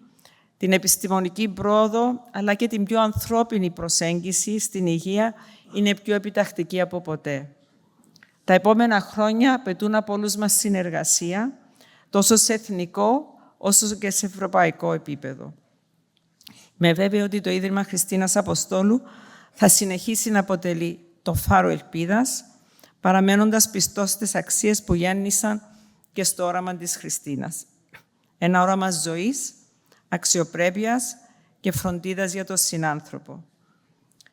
την επιστημονική πρόοδο, αλλά και την πιο ανθρώπινη προσέγγιση στην υγεία είναι πιο επιτακτική από ποτέ. Τα επόμενα χρόνια απαιτούν από όλους μας συνεργασία, τόσο σε εθνικό όσο και σε ευρωπαϊκό επίπεδο. Με βέβαιο ότι το Ίδρυμα Χριστίνας Αποστόλου θα συνεχίσει να αποτελεί το φάρο ελπίδας, παραμένοντας πιστός στις αξίες που γέννησαν και στο όραμα της Χριστίνας. Ένα όραμα ζωής, αξιοπρέπειας και φροντίδας για τον συνάνθρωπο.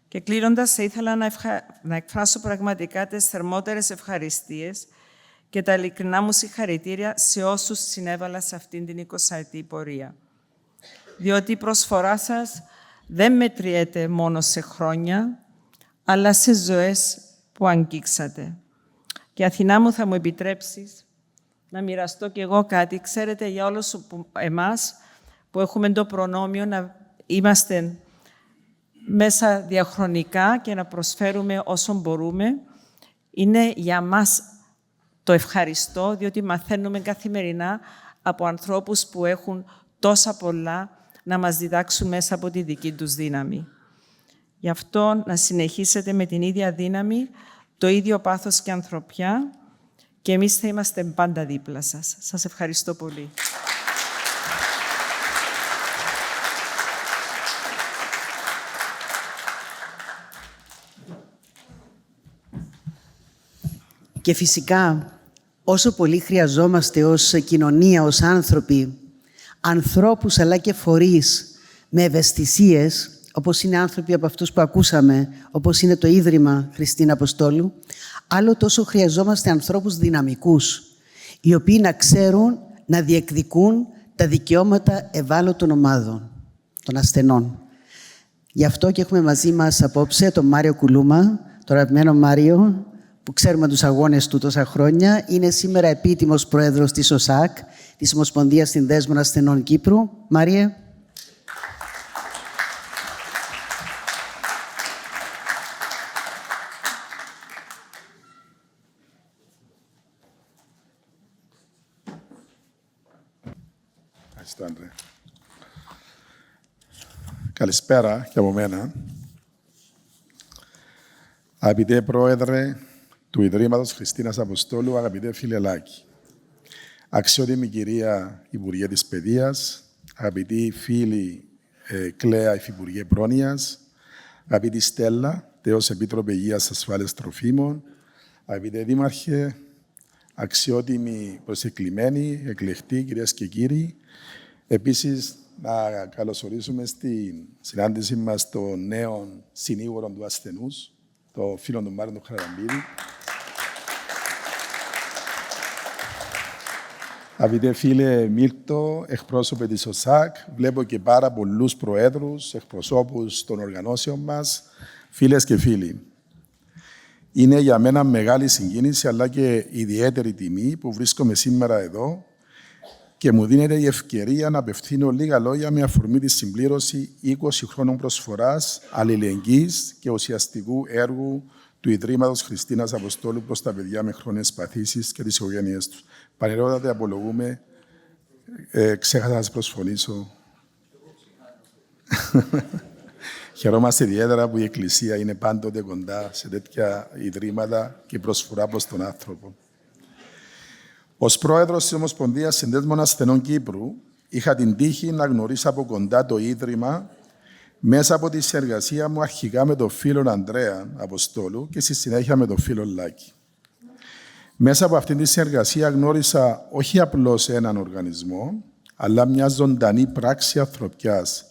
Και κλείνοντας, θα ήθελα να εκφράσω πραγματικά τις θερμότερες ευχαριστίες και τα ειλικρινά μου συγχαρητήρια σε όσους συνέβαλαν σε αυτήν την 20ετή πορεία. Διότι η προσφορά σας δεν μετριέται μόνο σε χρόνια, αλλά σε ζωές που αγγίξατε. Και Αθηνά μου, θα μου επιτρέψεις να μοιραστώ κι εγώ κάτι. Ξέρετε, για όλους εμάς που έχουμε το προνόμιο να είμαστε μέσα διαχρονικά και να προσφέρουμε όσο μπορούμε, είναι για μας το ευχαριστώ, διότι μαθαίνουμε καθημερινά από ανθρώπους που έχουν τόσα πολλά να μας διδάξουν μέσα από τη δική τους δύναμη. Γι' αυτό να συνεχίσετε με την ίδια δύναμη, το ίδιο πάθος και ανθρωπιά και εμείς θα είμαστε πάντα δίπλα σας. Σας ευχαριστώ πολύ. Και φυσικά, όσο πολύ χρειαζόμαστε ως κοινωνία, ως άνθρωποι, ανθρώπους αλλά και φορείς με ευαισθησίες, όπως είναι άνθρωποι από αυτούς που ακούσαμε, όπως είναι το Ίδρυμα Χριστίνα Αποστόλου, άλλο τόσο χρειαζόμαστε ανθρώπους δυναμικούς, οι οποίοι να ξέρουν να διεκδικούν τα δικαιώματα ευάλωτων ομάδων. των ασθενών. Γι' αυτό και έχουμε μαζί μας απόψε τον Μάριο Κουλούμα, τον αγαπημένο Μάριο, που ξέρουμε τους αγώνες του τόσα χρόνια. Είναι σήμερα επίτιμος πρόεδρος της ΟΣΑΚ, της Ομοσπονδίας Συνδέσμων Ασθενών Κύπρου. Μάριε. Καλησπέρα και από μένα. Αγαπητέ Πρόεδρε του Ιδρύματος Χριστίνας Αποστόλου, αγαπητέ φίλε Λάκη, αξιότιμη κυρία Υπουργέ της Παιδείας, αγαπητοί φίλοι Κλέα Υφυπουργέ Πρόνοιας, αγαπητή Στέλλα, τέος Επίτροπε Υγείας Ασφάλειας Τροφίμων, αγαπητέ Δήμαρχε, αξιότιμοι προσεκλημένοι, εκλεκτοί κυρίες και κύριοι. Επίσης, να καλωσορίσουμε στη συνάντηση μας τον νέο συνήγορο του ασθενούς, τον φίλο του Μάριο Χαραλαμπίδη. Αγαπητέ φίλε Μίλτο, εκπρόσωπε της ΟΣΑΚ, βλέπω και πάρα πολλούς προέδρους, εκπροσώπους των οργανώσεων μας, φίλες και φίλοι. Είναι για μένα μεγάλη συγκίνηση, αλλά και ιδιαίτερη τιμή που βρίσκομαι σήμερα εδώ και μου δίνεται η ευκαιρία να απευθύνω λίγα λόγια με αφορμή τη συμπλήρωση 20 χρόνων προσφοράς, αλληλεγγύης και ουσιαστικού έργου του Ιδρύματος Χριστίνας Αποστόλου προς τα παιδιά με χρόνιες παθήσεις και τις οικογένειές τους. Πανερότατε, απολογούμε. Ξέχασα να σας προσφωνήσω. Χαιρόμαστε ιδιαίτερα που η Εκκλησία είναι πάντοτε κοντά σε τέτοια ιδρύματα και προσφορά προς τον άνθρωπο. Ως πρόεδρος της Ομοσπονδίας Συνδέσμων Ασθενών Κύπρου, είχα την τύχη να γνωρίσω από κοντά το Ίδρυμα μέσα από τη συνεργασία μου αρχικά με τον φίλο Ανδρέα Αποστόλου και στη συνέχεια με τον φίλο Λάκη. Μέσα από αυτή τη συνεργασία γνώρισα όχι απλώς έναν οργανισμό, αλλά μια ζωντανή πράξη ανθρωπιάς.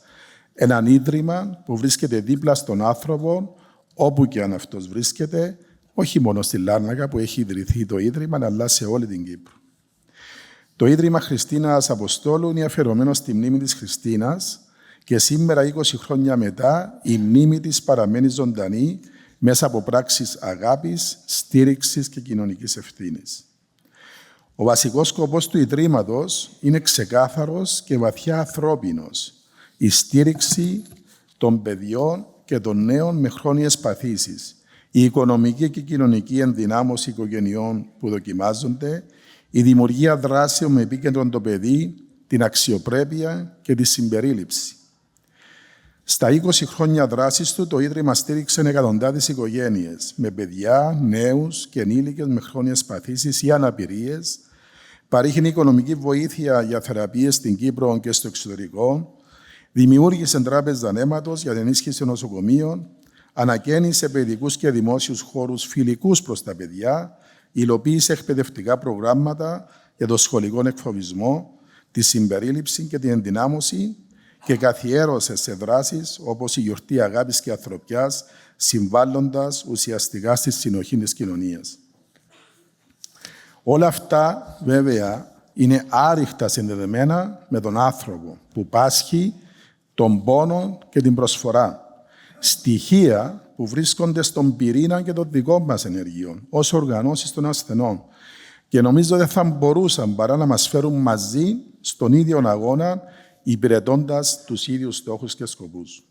Έναν ίδρυμα που βρίσκεται δίπλα στον άνθρωπο, όπου και αν αυτός βρίσκεται, όχι μόνο στη Λάρνακα που έχει ιδρυθεί το Ίδρυμα, αλλά σε όλη την Κύπρο. Το Ίδρυμα Χριστίνας Αποστόλου είναι αφιερωμένο στη μνήμη της Χριστίνας και σήμερα, 20 χρόνια μετά, η μνήμη της παραμένει ζωντανή μέσα από πράξεις αγάπης, στήριξης και κοινωνικής ευθύνης. Ο βασικός σκοπός του Ιδρύματος είναι ξεκάθαρος και βαθιά ανθρώπινος. Η στήριξη των παιδιών και των νέων με χρόνιες παθήσεις, η οικονομική και κοινωνική ενδυνάμωση οικογενειών που δοκιμάζονται, η δημιουργία δράσεων με επίκεντρο το παιδί, την αξιοπρέπεια και τη συμπερίληψη. Στα 20 χρόνια δράσης του, το Ίδρυμα στήριξε εκατοντάδες οικογένειες με παιδιά, νέους και ενήλικες με χρόνιες παθήσεις ή αναπηρίες, παρήχε οικονομική βοήθεια για θεραπείες στην Κύπρο και στο εξωτερικό, δημιούργησε τράπεζα αίματος για την ενίσχυση νοσοκομείων, ανακαίνισε παιδικούς και δημόσιους χώρους φιλικούς προς τα παιδιά, υλοποίησε εκπαιδευτικά προγράμματα για το σχολικό εκφοβισμό, τη συμπερίληψη και την ενδυνάμωση και καθιέρωσε σε δράσεις όπως η γιορτή αγάπης και ανθρωπιάς, συμβάλλοντας ουσιαστικά στη συνοχή της κοινωνίας. Όλα αυτά, βέβαια, είναι άρρηκτα συνδεδεμένα με τον άνθρωπο που πάσχει τον πόνο και την προσφορά. Στοιχεία που βρίσκονται στον πυρήνα και των δικών μας ενεργειών, ως οργανώσεις των ασθενών. Και νομίζω δεν θα μπορούσαν παρά να μας φέρουν μαζί στον ίδιο αγώνα, υπηρετώντας τους ίδιους στόχους και σκοπούς.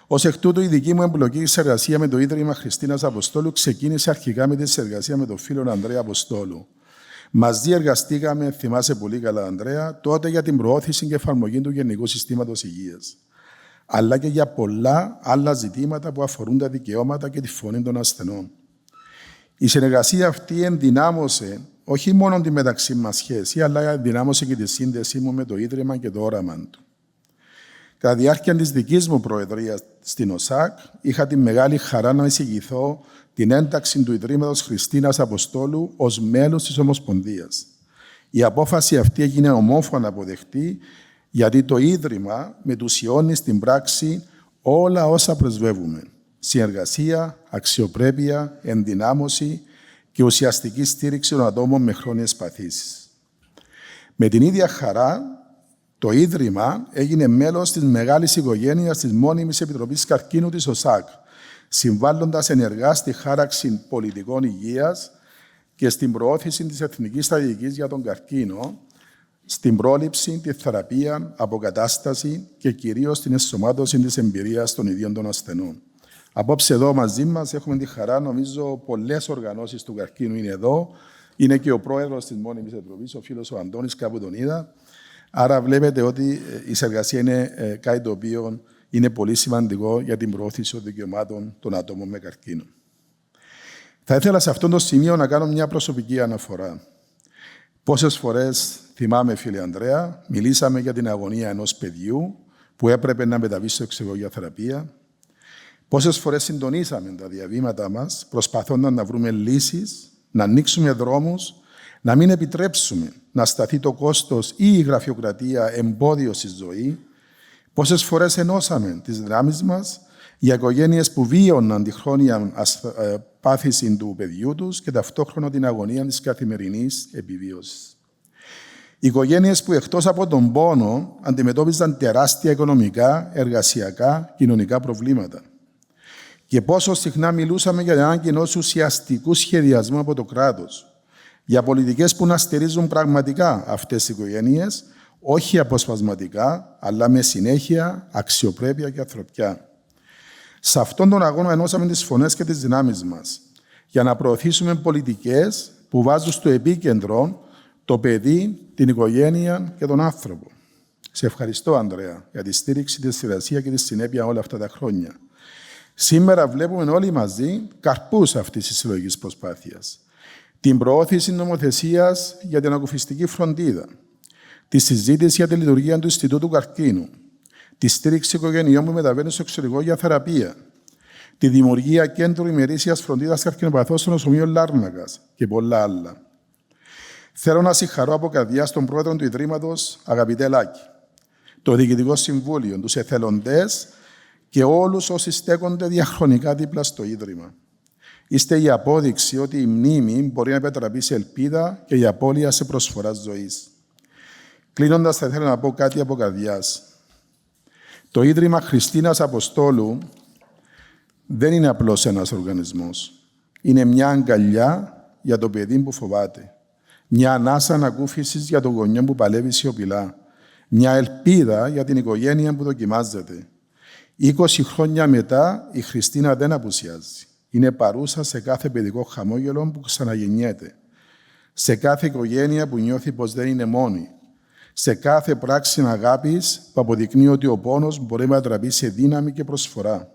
Ως εκ τούτου, η δική μου εμπλοκή σε εργασία με το Ίδρυμα Χριστίνας Αποστόλου ξεκίνησε αρχικά με τη συνεργασία με τον φίλο Ανδρέα Αποστόλου. Μαζί εργαστήκαμε, θυμάσαι πολύ καλά, Ανδρέα, τότε για την προώθηση και εφαρμογή του Γενικού Συστήματος Υγείας, αλλά και για πολλά άλλα ζητήματα που αφορούν τα δικαιώματα και τη φωνή των ασθενών. Η συνεργασία αυτή ενδυνάμωσε όχι μόνο τη μεταξύ μας σχέση, αλλά ενδυνάμωσε και τη σύνδεσή μου με το Ίδρυμα και το όραμα του. Κατά τη διάρκεια της δικής μου προεδρίας στην ΟΣΑΚ, είχα τη μεγάλη χαρά να εισηγηθώ την ένταξη του Ιδρύματος Χριστίνας Αποστόλου ως μέλος της Ομοσπονδίας. Η απόφαση αυτή έγινε ομόφωνα αποδεκτή, γιατί το Ίδρυμα μετουσιώνει στην πράξη όλα όσα πρεσβεύουμε. Συνεργασία, αξιοπρέπεια, ενδυνάμωση και ουσιαστική στήριξη των ατόμων με χρόνιες παθήσεις. Με την ίδια χαρά Το Ίδρυμα έγινε μέλος της μεγάλης οικογένειας της Μόνιμης Επιτροπής Καρκίνου της ΟΣΑΚ, συμβάλλοντας ενεργά στη χάραξη πολιτικών υγείας και στην προώθηση της Εθνικής Στρατηγικής για τον Καρκίνο, στην πρόληψη, τη θεραπεία, αποκατάσταση και κυρίως την ενσωμάτωση της εμπειρίας των ίδιων των ασθενών. Απόψε εδώ μαζί μας έχουμε τη χαρά, νομίζω πολλές οργανώσεις του καρκίνου είναι εδώ. Είναι και ο πρόεδρος της Μόνιμης Επιτροπής, ο φίλος ο Αντώνης, κάπου τον είδα. Άρα βλέπετε ότι η συνεργασία είναι κάτι το οποίο είναι πολύ σημαντικό για την προώθηση των δικαιωμάτων των ατόμων με καρκίνο. Θα ήθελα σε αυτό το σημείο να κάνω μια προσωπική αναφορά. Πόσες φορές, θυμάμαι φίλε Ανδρέα, μιλήσαμε για την αγωνία ενός παιδιού που έπρεπε να μεταβεί στο εξωτερικό για θεραπεία. Πόσες φορές συντονίσαμε τα διαβήματα μας, προσπαθώντας να βρούμε λύσεις, να ανοίξουμε δρόμους, να μην επιτρέψουμε να σταθεί το κόστος ή η γραφειοκρατία εμπόδιο στη ζωή. Πόσες φορές ενώσαμε τις δυνάμεις μας για οικογένειες που βίωναν τη χρόνια πάθηση του παιδιού τους και ταυτόχρονα την αγωνία της καθημερινής επιβίωσης. Οικογένειες που εκτός από τον πόνο αντιμετώπιζαν τεράστια οικονομικά, εργασιακά, κοινωνικά προβλήματα. Και πόσο συχνά μιλούσαμε για την ανάγκη ενός ουσιαστικού σχεδιασμού από το κράτος, για πολιτικές που να στηρίζουν πραγματικά αυτές τις οικογένειες, όχι αποσπασματικά, αλλά με συνέχεια, αξιοπρέπεια και ανθρωπιά. Σε αυτόν τον αγώνα ενώσαμε τις φωνές και τις δυνάμεις μας, για να προωθήσουμε πολιτικές που βάζουν στο επίκεντρο το παιδί, την οικογένεια και τον άνθρωπο. Σε ευχαριστώ, Ανδρέα, για τη στήριξη, τη συνεργασία και τη συνέπεια όλα αυτά τα χρόνια. Σήμερα βλέπουμε όλοι μαζί καρπούς αυτής της συλλογικής προσπάθειας. Την προώθηση νομοθεσίας για την ακουφιστική φροντίδα, τη συζήτηση για τη λειτουργία του Ινστιτούτου Καρκίνου, τη στήριξη οικογενειών που μεταβαίνουν στο εξωτερικό για θεραπεία, τη δημιουργία κέντρου ημερήσιας φροντίδας καρκινοπαθών στο νοσοκομείο Λάρνακας και πολλά άλλα. Θέλω να συγχαρώ από καρδιά τον πρόεδρο του Ιδρύματος, αγαπητέ Λάκη, το Διοικητικό Συμβούλιο, τους εθελοντές και όλους όσοι στέκονται διαχρονικά δίπλα στο Ίδρυμα. Είστε η απόδειξη ότι η μνήμη μπορεί να επιτραπεί σε ελπίδα και η απώλεια σε προσφορά ζωής. Κλείνοντας, θα ήθελα να πω κάτι από καρδιάς. Το Ίδρυμα Χριστίνας Αποστόλου δεν είναι απλώς ένας οργανισμός. Είναι μια αγκαλιά για το παιδί που φοβάται. Μια ανάσα ανακούφισης για τον γονιό που παλεύει σιωπηλά. Μια ελπίδα για την οικογένεια που δοκιμάζεται. 20 χρόνια μετά, η Χριστίνα δεν απουσιάζει. Είναι παρούσα σε κάθε παιδικό χαμόγελο που ξαναγεννιέται. Σε κάθε οικογένεια που νιώθει πως δεν είναι μόνη. Σε κάθε πράξη αγάπης που αποδεικνύει ότι ο πόνος μπορεί να μετατραπεί σε δύναμη και προσφορά.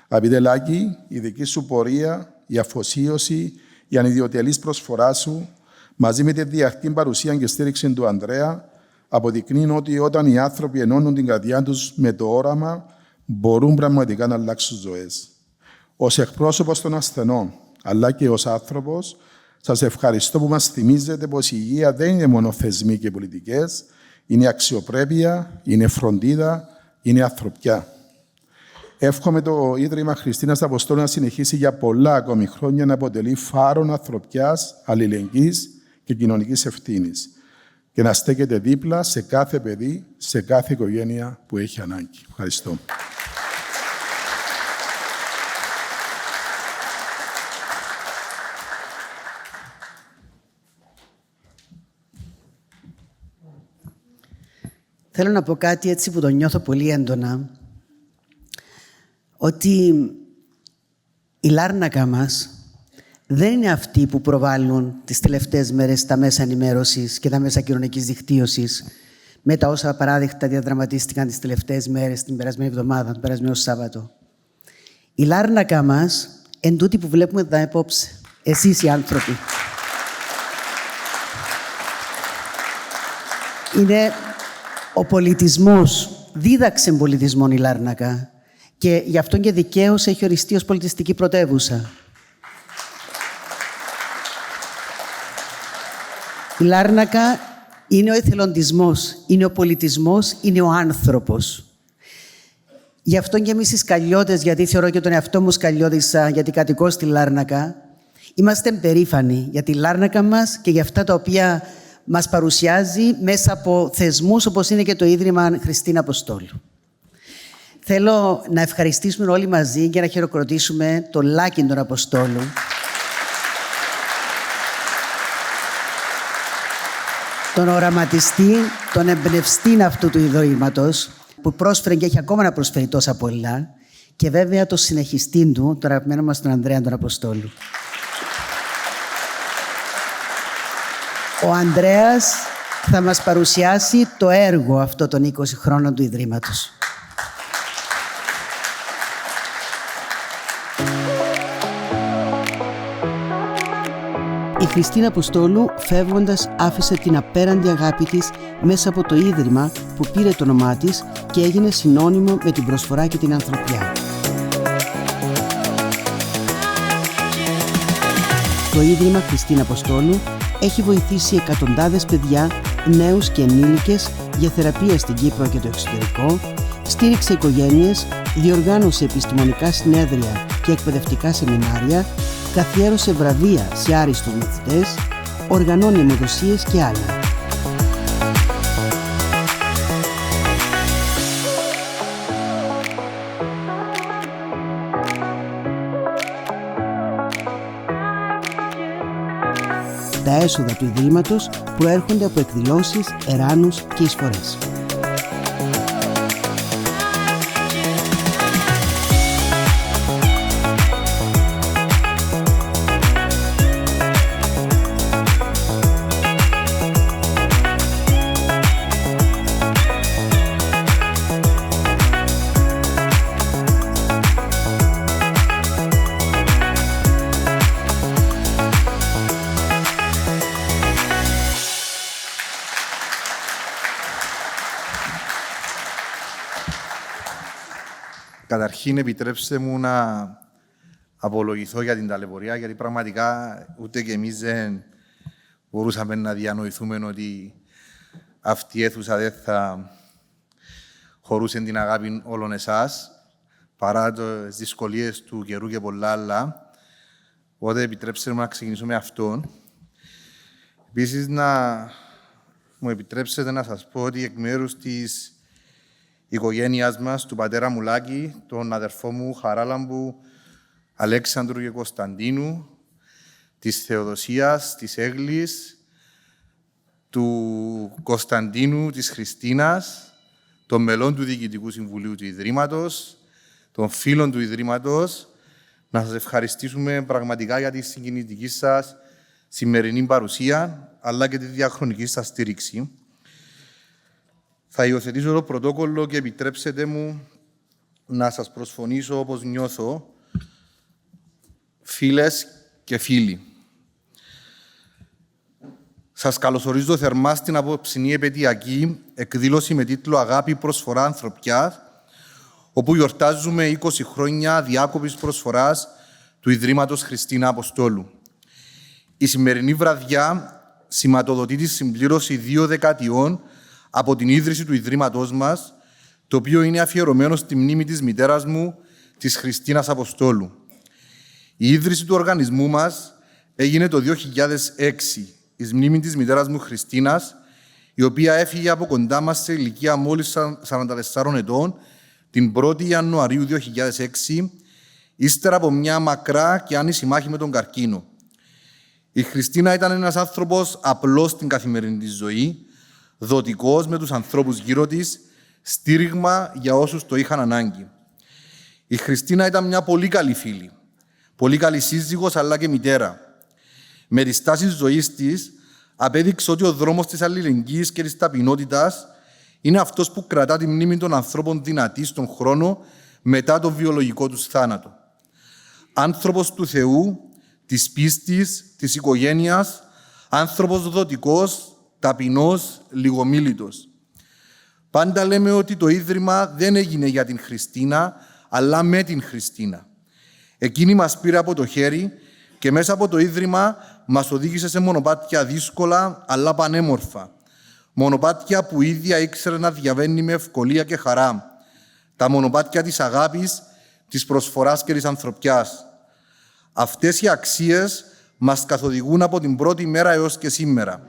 Αγαπητέ Λάκη, η δική σου πορεία, η αφοσίωση, η ανιδιοτελής προσφορά σου, μαζί με τη διαρκή παρουσία και στήριξη του Ανδρέα, αποδεικνύουν ότι όταν οι άνθρωποι ενώνουν την καρδιά τους με το όραμα, μπορούν πραγματικά να αλλάξουν ζωές. Ως εκπρόσωπος των ασθενών, αλλά και ως άνθρωπος, σας ευχαριστώ που μας θυμίζετε πως η υγεία δεν είναι μόνο θεσμοί και πολιτικές, είναι αξιοπρέπεια, είναι φροντίδα, είναι ανθρωπιά. Εύχομαι το Ίδρυμα Χριστίνας Αποστόλου να συνεχίσει για πολλά ακόμη χρόνια να αποτελεί φάρον ανθρωπιάς, αλληλεγγύης και κοινωνικής ευθύνης και να στέκεται δίπλα σε κάθε παιδί, σε κάθε οικογένεια που έχει ανάγκη. Ευχαριστώ. Θέλω να πω κάτι έτσι που το νιώθω πολύ έντονα, ότι η Λάρνακα μας δεν είναι αυτοί που προβάλλουν τις τελευταίες μέρες στα μέσα ενημέρωσης και τα μέσα κοινωνικής δικτύωσης με τα όσα απαράδεκτα διαδραματίστηκαν τις τελευταίες μέρες, την περασμένη εβδομάδα, τον περασμένο Σάββατο. Η Λάρνακα μας εν τούτη που βλέπουμε εδώ απόψε. Εσείς οι άνθρωποι. Είναι ο πολιτισμός. Δίδαξε πολιτισμόν η Λάρνακα και γι' αυτό και δικαίως έχει οριστεί ως πολιτιστική πρωτεύουσα. Η Λάρνακα είναι ο εθελοντισμός, είναι ο πολιτισμός, είναι ο άνθρωπος. Γι' αυτό και εμείς οι Σκαλιώτες, γιατί θεωρώ και τον εαυτό μου Σκαλιώτισσα, γιατί κατοικώ στη Λάρνακα, είμαστε περήφανοι για τη Λάρνακα μας και για αυτά τα οποία μας παρουσιάζει μέσα από θεσμούς όπως είναι και το Ίδρυμα Χριστίνα Αποστόλου. Θέλω να ευχαριστήσουμε όλοι μαζί και να χειροκροτήσουμε τον Λάκη τον Αποστόλου, τον οραματιστή, τον εμπνευστή αυτού του ιδρύματος, που πρόσφερε και έχει ακόμα να προσφέρει τόσα πολλά, και βέβαια το συνεχιστή του, τον αγαπημένο μας τον Ανδρέα τον Αποστόλου. Ο Ανδρέας θα μας παρουσιάσει το έργο αυτό των 20 χρόνων του Ιδρύματος. Η Χριστίνα Αποστόλου, φεύγοντας, άφησε την απέραντη αγάπη της μέσα από το Ίδρυμα που πήρε το όνομά της και έγινε συνώνυμο με την προσφορά και την ανθρωπιά. Το Ίδρυμα Χριστίνα Αποστόλου έχει βοηθήσει εκατοντάδες παιδιά, νέους και ενήλικες για θεραπεία στην Κύπρο και το εξωτερικό, στήριξε οικογένειες, διοργάνωσε επιστημονικά συνέδρια και εκπαιδευτικά σεμινάρια, καθιέρωσε βραβεία σε άριστους μαθητές, οργανώνει αιμοδοσίες και άλλα. Τα έσοδα του Ιδρύματος προέρχονται από εκδηλώσεις, εράνους και εισφορές. Καταρχήν, επιτρέψτε μου να απολογηθώ για την ταλαιπωρία, γιατί πραγματικά ούτε και εμείς δεν μπορούσαμε να διανοηθούμε ότι αυτή η αίθουσα δεν θα χωρούσε την αγάπη όλων εσάς, παρά τις δυσκολίες του καιρού και πολλά άλλα. Οπότε επιτρέψτε μου να ξεκινήσω με αυτόν. Επίσης, να μου επιτρέψετε να σας πω ότι εκ μέρους της οικογένειάς μας, του πατέρα μου Λάκη, τον αδερφό μου Χαράλαμπου, Αλέξανδρου και Κωνσταντίνου, της Θεοδοσίας, της Έγλης, του Κωνσταντίνου, της Χριστίνας, των μελών του Διοικητικού Συμβουλίου του Ιδρύματος, των φίλων του Ιδρύματος, να σας ευχαριστήσουμε πραγματικά για τη συγκινητική σας σημερινή παρουσία, αλλά και τη διαχρονική σας στήριξη. Θα υιοθετήσω το πρωτόκολλο και επιτρέψτε μου να σας προσφωνήσω όπως νιώθω, φίλες και φίλοι. Σας καλωσορίζω θερμά στην απόψινή επαιτειακή εκδήλωση με τίτλο «Αγάπη, προσφορά, ανθρωπιά», όπου γιορτάζουμε 20 χρόνια διάκοπης προσφοράς του Ιδρύματος Χριστίνα Αποστόλου. Η σημερινή βραδιά σηματοδοτεί τη συμπλήρωση 2 δεκαετιών από την ίδρυση του Ιδρύματός μας, το οποίο είναι αφιερωμένο στη μνήμη της μητέρας μου, της Χριστίνας Αποστόλου. Η ίδρυση του οργανισμού μας έγινε το 2006, εις μνήμη της μητέρας μου Χριστίνας, η οποία έφυγε από κοντά μας σε ηλικία μόλις 44 ετών, την 1η Ιανουαρίου 2006, ύστερα από μια μακρά και άνηση μάχη με τον καρκίνο. Η Χριστίνα ήταν ένας άνθρωπος απλός στην καθημερινή της ζωή, δοτικός με τους ανθρώπους γύρω της, στήριγμα για όσους το είχαν ανάγκη. Η Χριστίνα ήταν μια πολύ καλή φίλη, πολύ καλή σύζυγος αλλά και μητέρα. Με τις τάσεις ζωής της απέδειξε ότι ο δρόμος της αλληλεγγύης και της ταπεινότητας είναι αυτός που κρατά τη μνήμη των ανθρώπων δυνατή στον χρόνο μετά το βιολογικό τους θάνατο. Άνθρωπος του Θεού, της πίστης, της οικογένειας, άνθρωπος δοτικός, ταπεινός, λιγομίλητος. Πάντα λέμε ότι το Ίδρυμα δεν έγινε για την Χριστίνα, αλλά με την Χριστίνα. Εκείνη μας πήρε από το χέρι και μέσα από το Ίδρυμα μας οδήγησε σε μονοπάτια δύσκολα, αλλά πανέμορφα. Μονοπάτια που η ίδια ήξερε να διαβαίνει με ευκολία και χαρά. Τα μονοπάτια της αγάπης, της προσφοράς και της ανθρωπιάς. Αυτές οι αξίες μας καθοδηγούν από την πρώτη μέρα έως και σήμερα.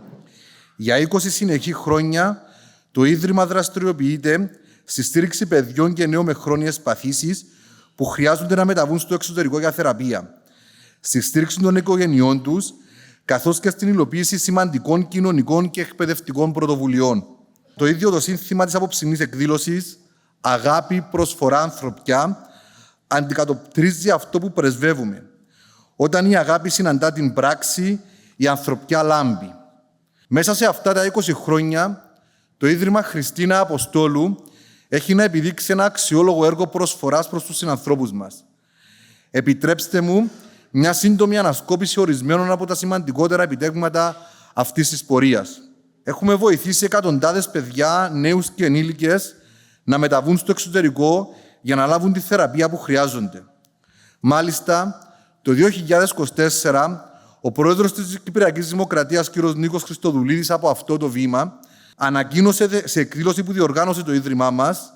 Για 20 συνεχή χρόνια, το Ίδρυμα δραστηριοποιείται στη στήριξη παιδιών και νέων με χρόνιες παθήσεις που χρειάζονται να μεταβούν στο εξωτερικό για θεραπεία, στη στήριξη των οικογενειών τους, καθώς και στην υλοποίηση σημαντικών κοινωνικών και εκπαιδευτικών πρωτοβουλειών. Το ίδιο το σύνθημα της απόψινής εκδήλωσης, «Αγάπη, προσφορά, ανθρωπιά», αντικατοπτρίζει αυτό που πρεσβεύουμε. Όταν η αγάπη συναντά την πράξη, η ανθρωπιά λάμπει. Μέσα σε αυτά τα 20 χρόνια, το Ίδρυμα Χριστίνα Αποστόλου έχει να επιδείξει ένα αξιόλογο έργο προσφοράς προς τους συνανθρώπους μας. Επιτρέψτε μου μια σύντομη ανασκόπηση ορισμένων από τα σημαντικότερα επιτεύγματα αυτής της πορείας. Έχουμε βοηθήσει εκατοντάδες παιδιά, νέους και ενήλικες να μεταβούν στο εξωτερικό για να λάβουν τη θεραπεία που χρειάζονται. Μάλιστα, το 2024, ο πρόεδρος της Κυπριακής Δημοκρατίας, κ. Νίκος Χριστοδουλίδης, από αυτό το βήμα, ανακοίνωσε σε εκδήλωση που διοργάνωσε το Ίδρυμά μας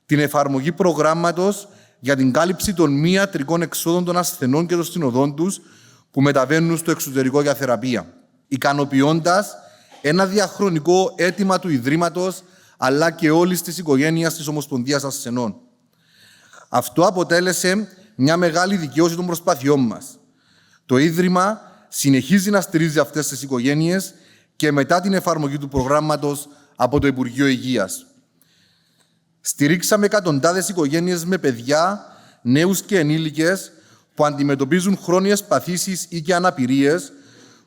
την εφαρμογή προγράμματος για την κάλυψη των μη ιατρικών εξόδων των ασθενών και των συνοδών τους που μεταβαίνουν στο εξωτερικό για θεραπεία, ικανοποιώντας ένα διαχρονικό αίτημα του Ιδρύματος αλλά και όλης της οικογένειας της Ομοσπονδίας Ασθενών. Αυτό αποτέλεσε μια μεγάλη δικαίωση των προσπαθειών μας. Το Ίδρυμα συνεχίζει να στηρίζει αυτές τις οικογένειες και μετά την εφαρμογή του προγράμματος από το Υπουργείο Υγείας. Στηρίξαμε εκατοντάδες οικογένειες με παιδιά, νέους και ενήλικες που αντιμετωπίζουν χρόνιες παθήσεις ή και αναπηρίες,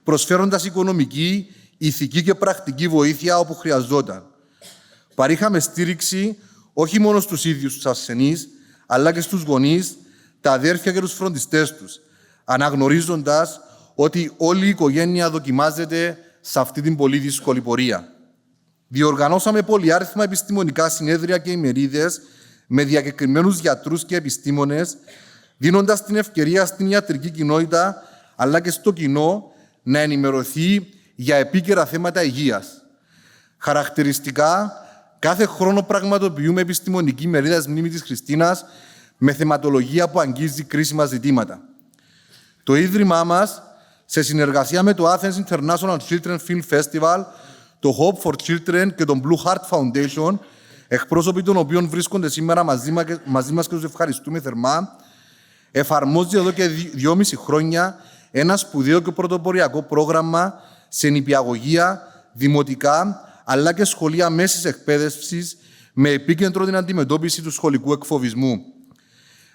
προσφέροντας οικονομική, ηθική και πρακτική βοήθεια όπου χρειαζόταν. Παρήχαμε στήριξη όχι μόνο στους ίδιους τους ασθενείς, αλλά και στους γονείς, τα αδέρφια και τους φροντιστές τους, αναγνωρίζοντας ότι όλη η οικογένεια δοκιμάζεται σε αυτή την πολύ δύσκολη πορεία. Διοργανώσαμε πολυάριθμα επιστημονικά συνέδρια και ημερίδες με διακεκριμένους γιατρούς και επιστήμονες, δίνοντας την ευκαιρία στην ιατρική κοινότητα αλλά και στο κοινό να ενημερωθεί για επίκαιρα θέματα υγείας. Χαρακτηριστικά, κάθε χρόνο πραγματοποιούμε επιστημονική μερίδα μνήμη της Χριστίνας με θεματολογία που αγγίζει κρίσιμα ζητήματα. Το Ίδρυμά μας, σε συνεργασία με το Athens International Children Film Festival, το Hope for Children και τον Blue Heart Foundation, εκπρόσωποι των οποίων βρίσκονται σήμερα μαζί μας και τους ευχαριστούμε θερμά, εφαρμόζει εδώ και 2,5 χρόνια ένα σπουδαίο και πρωτοποριακό πρόγραμμα σε νηπιαγωγεία, δημοτικά, αλλά και σχολεία μέσης εκπαίδευσης με επίκεντρο την αντιμετώπιση του σχολικού εκφοβισμού.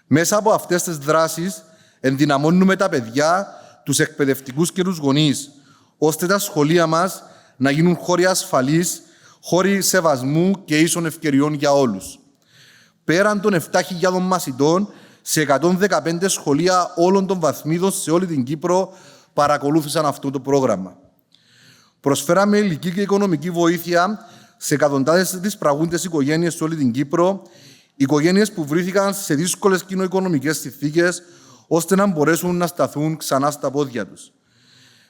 Μέσα από αυτές τις δράσεις ενδυναμώνουμε τα παιδιά, τους εκπαιδευτικούς και τους γονείς, ώστε τα σχολεία μας να γίνουν χώροι ασφαλείς, χώροι σεβασμού και ίσων ευκαιριών για όλους. Πέραν των 7.000 μαθητών, σε 115 σχολεία όλων των βαθμίδων σε όλη την Κύπρο παρακολούθησαν αυτό το πρόγραμμα. Προσφέραμε υλική και οικονομική βοήθεια σε εκατοντάδες δυσπραγούντες οικογένειες σε όλη την Κύπρο, οικογένειες που βρήθηκαν σε δύσκολες κοινωνικονομικές συνθήκες, ώστε να μπορέσουν να σταθούν ξανά στα πόδια τους.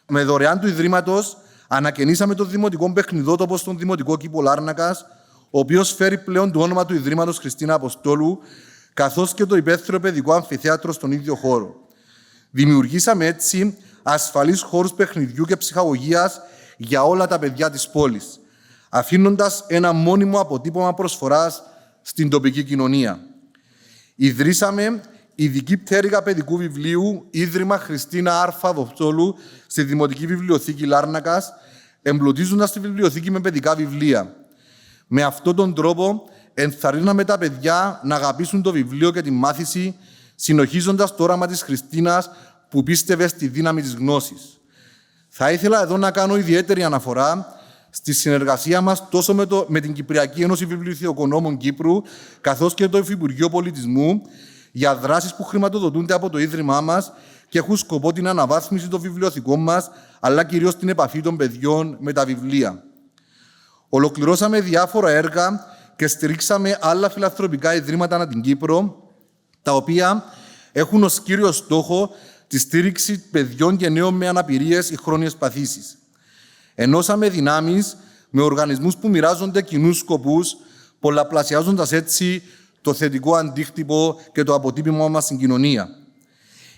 Με δωρεάν του Ιδρύματος, ανακαινήσαμε το δημοτικό παιχνιδότοπο στον Δημοτικό Κήπο Λάρνακας, ο οποίος φέρει πλέον το όνομα του Ιδρύματος Χριστίνα Αποστόλου, καθώς και το υπαίθριο παιδικό αμφιθέατρο στον ίδιο χώρο. Δημιουργήσαμε έτσι ασφαλείς χώρους παιχνιδιού και ψυχαγωγίας για όλα τα παιδιά της πόλης, αφήνοντας ένα μόνιμο αποτύπωμα προσφοράς στην τοπική κοινωνία. Ιδρύσαμε ειδική πτέρυγα παιδικού βιβλίου Ίδρυμα Χριστίνα Αποστόλου στη Δημοτική Βιβλιοθήκη Λάρνακας, εμπλουτίζοντας τη βιβλιοθήκη με παιδικά βιβλία. Με αυτόν τον τρόπο ενθαρρύναμε τα παιδιά να αγαπήσουν το βιβλίο και τη μάθηση, συνοχίζοντας το όραμα της Χριστίνας που πίστευε στη δύναμη της γνώσης. Θα ήθελα εδώ να κάνω ιδιαίτερη αναφορά στη συνεργασία μας τόσο με την Κυπριακή Ένωση Βιβλιοθηκονόμων Κύπρου, καθώς και το Υφυπουργείο Πολιτισμού, για δράσεις που χρηματοδοτούνται από το Ίδρυμά μας και έχουν σκοπό την αναβάθμιση των βιβλιοθηκών μας, αλλά κυρίως την επαφή των παιδιών με τα βιβλία. Ολοκληρώσαμε διάφορα έργα και στηρίξαμε άλλα φιλανθρωπικά ιδρύματα ανά την Κύπρο, τα οποία έχουν ως κύριο στόχο τη στήριξη παιδιών και νέων με αναπηρίες ή χρόνιες παθήσεις. Ενώσαμε δυνάμεις με οργανισμούς που μοιράζονται κοινούς σκοπούς, πολλαπλασιάζοντας έτσι το θετικό αντίκτυπο και το αποτύπωμα μας στην κοινωνία.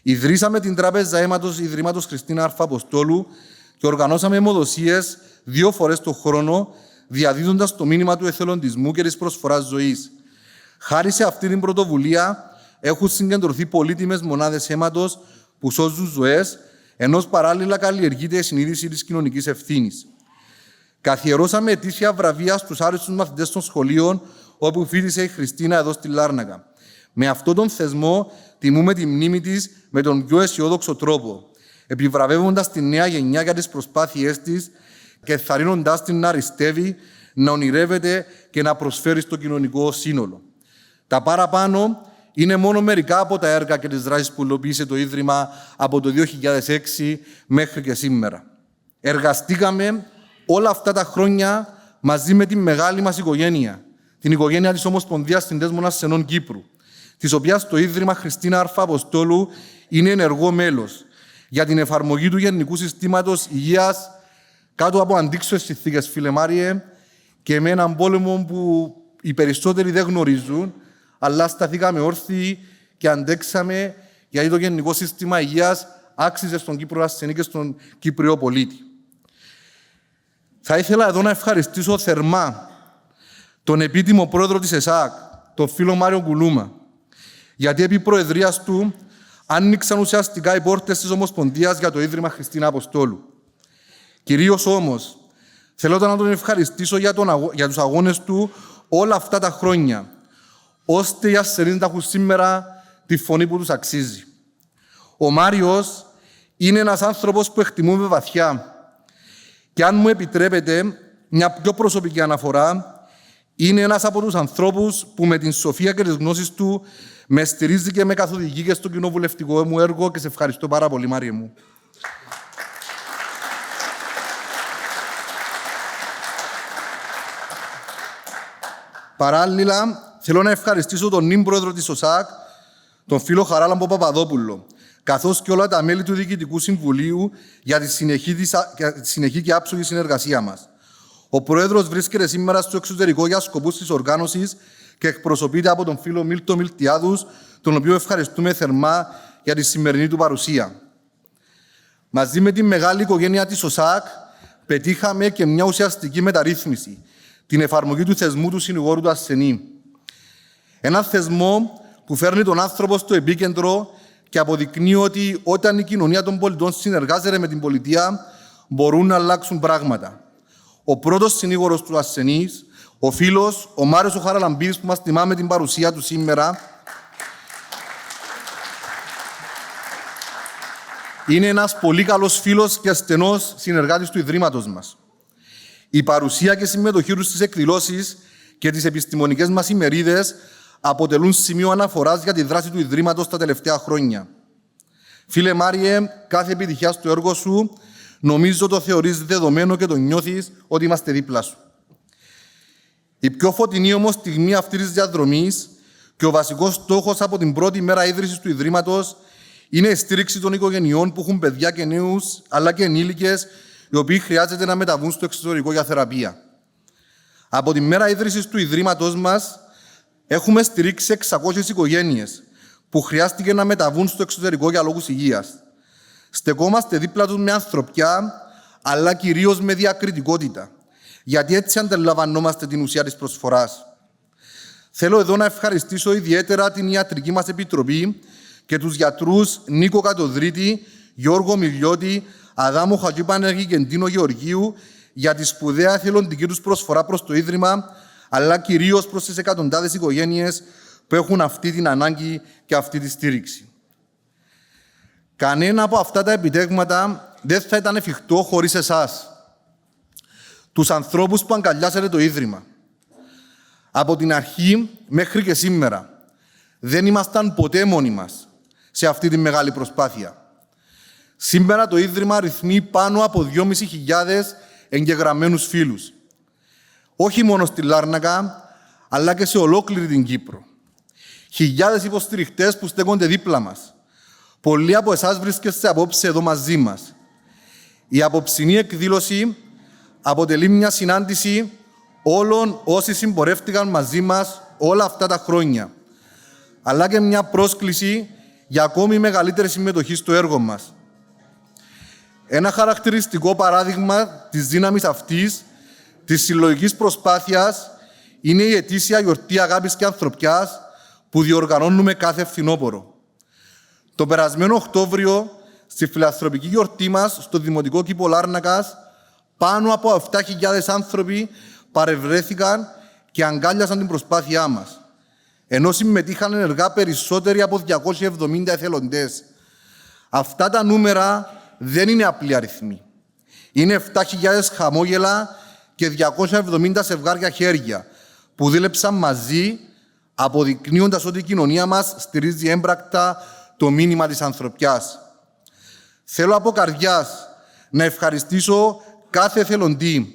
Ιδρύσαμε την Τράπεζα Αίματος Ιδρύματος Χριστίνα Αποστόλου και οργανώσαμε αιμοδοσίες 2 φορές το χρόνο, διαδίδοντας το μήνυμα του εθελοντισμού και της προσφοράς ζωής. Χάρη σε αυτή την πρωτοβουλία έχουν συγκεντρωθεί πολύτιμες μονάδες αίματος που σώζουν ζωές, ενώ παράλληλα καλλιεργείται η συνείδηση της κοινωνικής ευθύνης. Καθιερώσαμε ετήσια βραβεία στους άριστους μαθητές των σχολείων, όπου φοιτησε η Χριστίνα εδώ στη Λάρνακα. Με αυτόν τον θεσμό τιμούμε τη μνήμη της με τον πιο αισιόδοξο τρόπο, επιβραβεύοντας τη νέα γενιά για τις προσπάθειές της και ενθαρρύνοντας την να αριστεύει, να ονειρεύεται και να προσφέρει στο κοινωνικό σύνολο. Τα παραπάνω είναι μόνο μερικά από τα έργα και τις δράσεις που υλοποίησε το Ίδρυμα από το 2006 μέχρι και σήμερα. Εργαστήκαμε όλα αυτά τα χρόνια μαζί με τη μεγάλη μας οικογένεια, την οικογένεια της Ομοσπονδίας Συνδέσμων Ασθενών Κύπρου, της οποίας το Ίδρυμα Χριστίνα Α. Αποστόλου είναι ενεργό μέλος για την εφαρμογή του Γενικού Συστήματος Υγείας κάτω από αντίξωες συνθήκες, φίλε Μάριε, και με έναν πόλεμο που οι περισσότεροι δεν γνωρίζουν, αλλά σταθήκαμε όρθιοι και αντέξαμε, γιατί το Γενικό Σύστημα Υγείας άξιζε στον Κύπρο ασθενή και στον Κύπριο πολίτη. Θα ήθελα εδώ να ευχαριστήσω θερμά τον επίτιμο πρόεδρο της ΕΣΑΚ, τον φίλο Μάριο Κουλούμα, γιατί επί προεδρίας του άνοιξαν ουσιαστικά οι πόρτες της Ομοσπονδίας για το Ίδρυμα Χριστίνα Αποστόλου. Κυρίως όμως, θέλω να τον ευχαριστήσω για τους αγώνες του όλα αυτά τα χρόνια, ώστε οι ασθενείς να έχουν σήμερα τη φωνή που τους αξίζει. Ο Μάριος είναι ένας άνθρωπος που εκτιμούμε βαθιά και αν μου επιτρέπετε μια πιο προσωπική αναφορά, είναι ένας από τους ανθρώπους που με την σοφία και τις γνώσεις του με στηρίζει και με καθοδηγεί και στο κοινοβουλευτικό μου έργο και σε ευχαριστώ πάρα πολύ, Μάριε μου. Παράλληλα, θέλω να ευχαριστήσω τον νυν πρόεδρο της ΟΣΑΚ, τον φίλο Χαράλαμπο Παπαδόπουλο, καθώς και όλα τα μέλη του Διοικητικού Συμβουλίου για τη συνεχή και άψογη συνεργασία μας. Ο πρόεδρος βρίσκεται σήμερα στο εξωτερικό για σκοπούς της οργάνωσης και εκπροσωπείται από τον φίλο Μίλτο Μιλτιάδους, τον οποίο ευχαριστούμε θερμά για τη σημερινή του παρουσία. Μαζί με τη μεγάλη οικογένεια της ΟΣΑΚ πετύχαμε και μια ουσιαστική μεταρρύθμιση, την εφαρμογή του θεσμού του συνηγόρου του ασθενή. Ένα θεσμό που φέρνει τον άνθρωπο στο επίκεντρο και αποδεικνύει ότι όταν η κοινωνία των πολιτών συνεργάζεται με την πολιτεία, μπορούν να αλλάξουν πράγματα. Ο πρώτος συνήγορος του ασθενής, ο φίλος, ο Μάριος ο Χαραλαμπίδης, που μας τιμά με την παρουσία του σήμερα, είναι ένας πολύ καλός φίλος και στενός συνεργάτης του Ιδρύματος μας. Η παρουσία και συμμετοχή του στις εκδηλώσεις και τις επιστημονικές μας ημερίδες αποτελούν σημείο αναφοράς για τη δράση του Ιδρύματος τα τελευταία χρόνια. Φίλε Μάριε, κάθε επιτυχία στο έργο σου, νομίζω το θεωρείς δεδομένο και το νιώθεις ότι είμαστε δίπλα σου. Η πιο φωτεινή όμως στιγμή αυτής της διαδρομής και ο βασικός στόχος από την πρώτη μέρα ίδρυσης του Ιδρύματος είναι η στήριξη των οικογενειών που έχουν παιδιά και νέους, αλλά και ενήλικες, οι οποίοι χρειάζεται να μεταβούν στο εξωτερικό για θεραπεία. Από τη μέρα ίδρυσης του Ιδρύματος μας, έχουμε στηρίξει 600 οικογένειες που χρειάστηκε να μεταβούν στο εξωτερικό για λόγους υγείας. Στεκόμαστε δίπλα τους με ανθρωπιά, αλλά κυρίως με διακριτικότητα, γιατί έτσι αντιλαμβανόμαστε την ουσία της προσφοράς. Θέλω εδώ να ευχαριστήσω ιδιαίτερα την ιατρική μας επιτροπή και τους γιατρούς Νίκο Κατοδρίτη, Γιώργο Μιλιώτη, Αδάμο Χατζήπανεργη και Ντίνο Γεωργίου για τη σπουδαία εθελοντική τους προσφορά προς το Ίδρυμα, αλλά κυρίως προς τις εκατοντάδες οικογένειες που έχουν αυτή την ανάγκη και αυτή τη στήριξη. Κανένα από αυτά τα επιτεύγματα δεν θα ήταν εφικτό χωρίς εσάς, τους ανθρώπους που αγκαλιάσατε το Ίδρυμα. Από την αρχή μέχρι και σήμερα δεν ήμασταν ποτέ μόνοι μας σε αυτή τη μεγάλη προσπάθεια. Σήμερα το Ίδρυμα αριθμεί πάνω από 2.500 εγγεγραμμένους φίλους. Όχι μόνο στη Λάρνακα, αλλά και σε ολόκληρη την Κύπρο. Χιλιάδες υποστηριχτές που στέκονται δίπλα μας. Πολλοί από εσάς βρίσκεστε απόψε εδώ μαζί μας. Η απόψινή εκδήλωση αποτελεί μια συνάντηση όλων όσοι συμπορεύτηκαν μαζί μας όλα αυτά τα χρόνια, αλλά και μια πρόσκληση για ακόμη μεγαλύτερη συμμετοχή στο έργο μας. Ένα χαρακτηριστικό παράδειγμα της δύναμης αυτής, της συλλογικής προσπάθειας, είναι η ετήσια γιορτή αγάπης και ανθρωπιάς που διοργανώνουμε κάθε φθινόπωρο. Το περασμένο Οκτώβριο, στη φιλανθρωπική γιορτή μας στο Δημοτικό Κήπο Λάρνακας, πάνω από 7.000 άνθρωποι παρευρέθηκαν και αγκάλιασαν την προσπάθειά μας, ενώ συμμετείχαν ενεργά περισσότεροι από 270 εθελοντές. Αυτά τα νούμερα δεν είναι απλοί αριθμοί. Είναι 7.000 χαμόγελα και 270 ζευγάρια χέρια που δούλεψαν μαζί, αποδεικνύοντας ότι η κοινωνία μας στηρίζει έμπρακτα το μήνυμα της ανθρωπιάς. Θέλω από καρδιάς να ευχαριστήσω κάθε εθελοντή,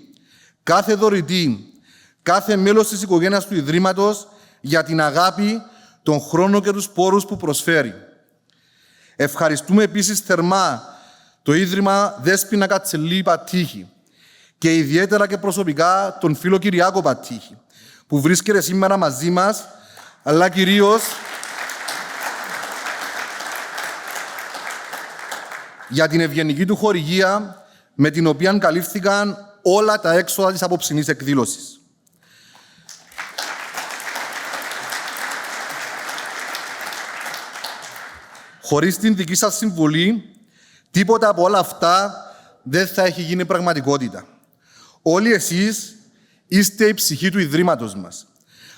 κάθε δωρητή, κάθε μέλος της οικογένειας του Ιδρύματος για την αγάπη, τον χρόνο και τους πόρους που προσφέρει. Ευχαριστούμε επίσης θερμά το Ίδρυμα Δέσποινα Κατσελή Πατήχη και ιδιαίτερα και προσωπικά τον φίλο Κυριάκο Πατήχη, που βρίσκεται σήμερα μαζί μας, αλλά κυρίως για την ευγενική του χορηγία με την οποία καλύφθηκαν όλα τα έξοδα της απόψινής εκδήλωσης. Χωρίς την δική σας συμβολή, τίποτα από όλα αυτά δεν θα έχει γίνει πραγματικότητα. Όλοι εσείς είστε η ψυχή του Ιδρύματος μας.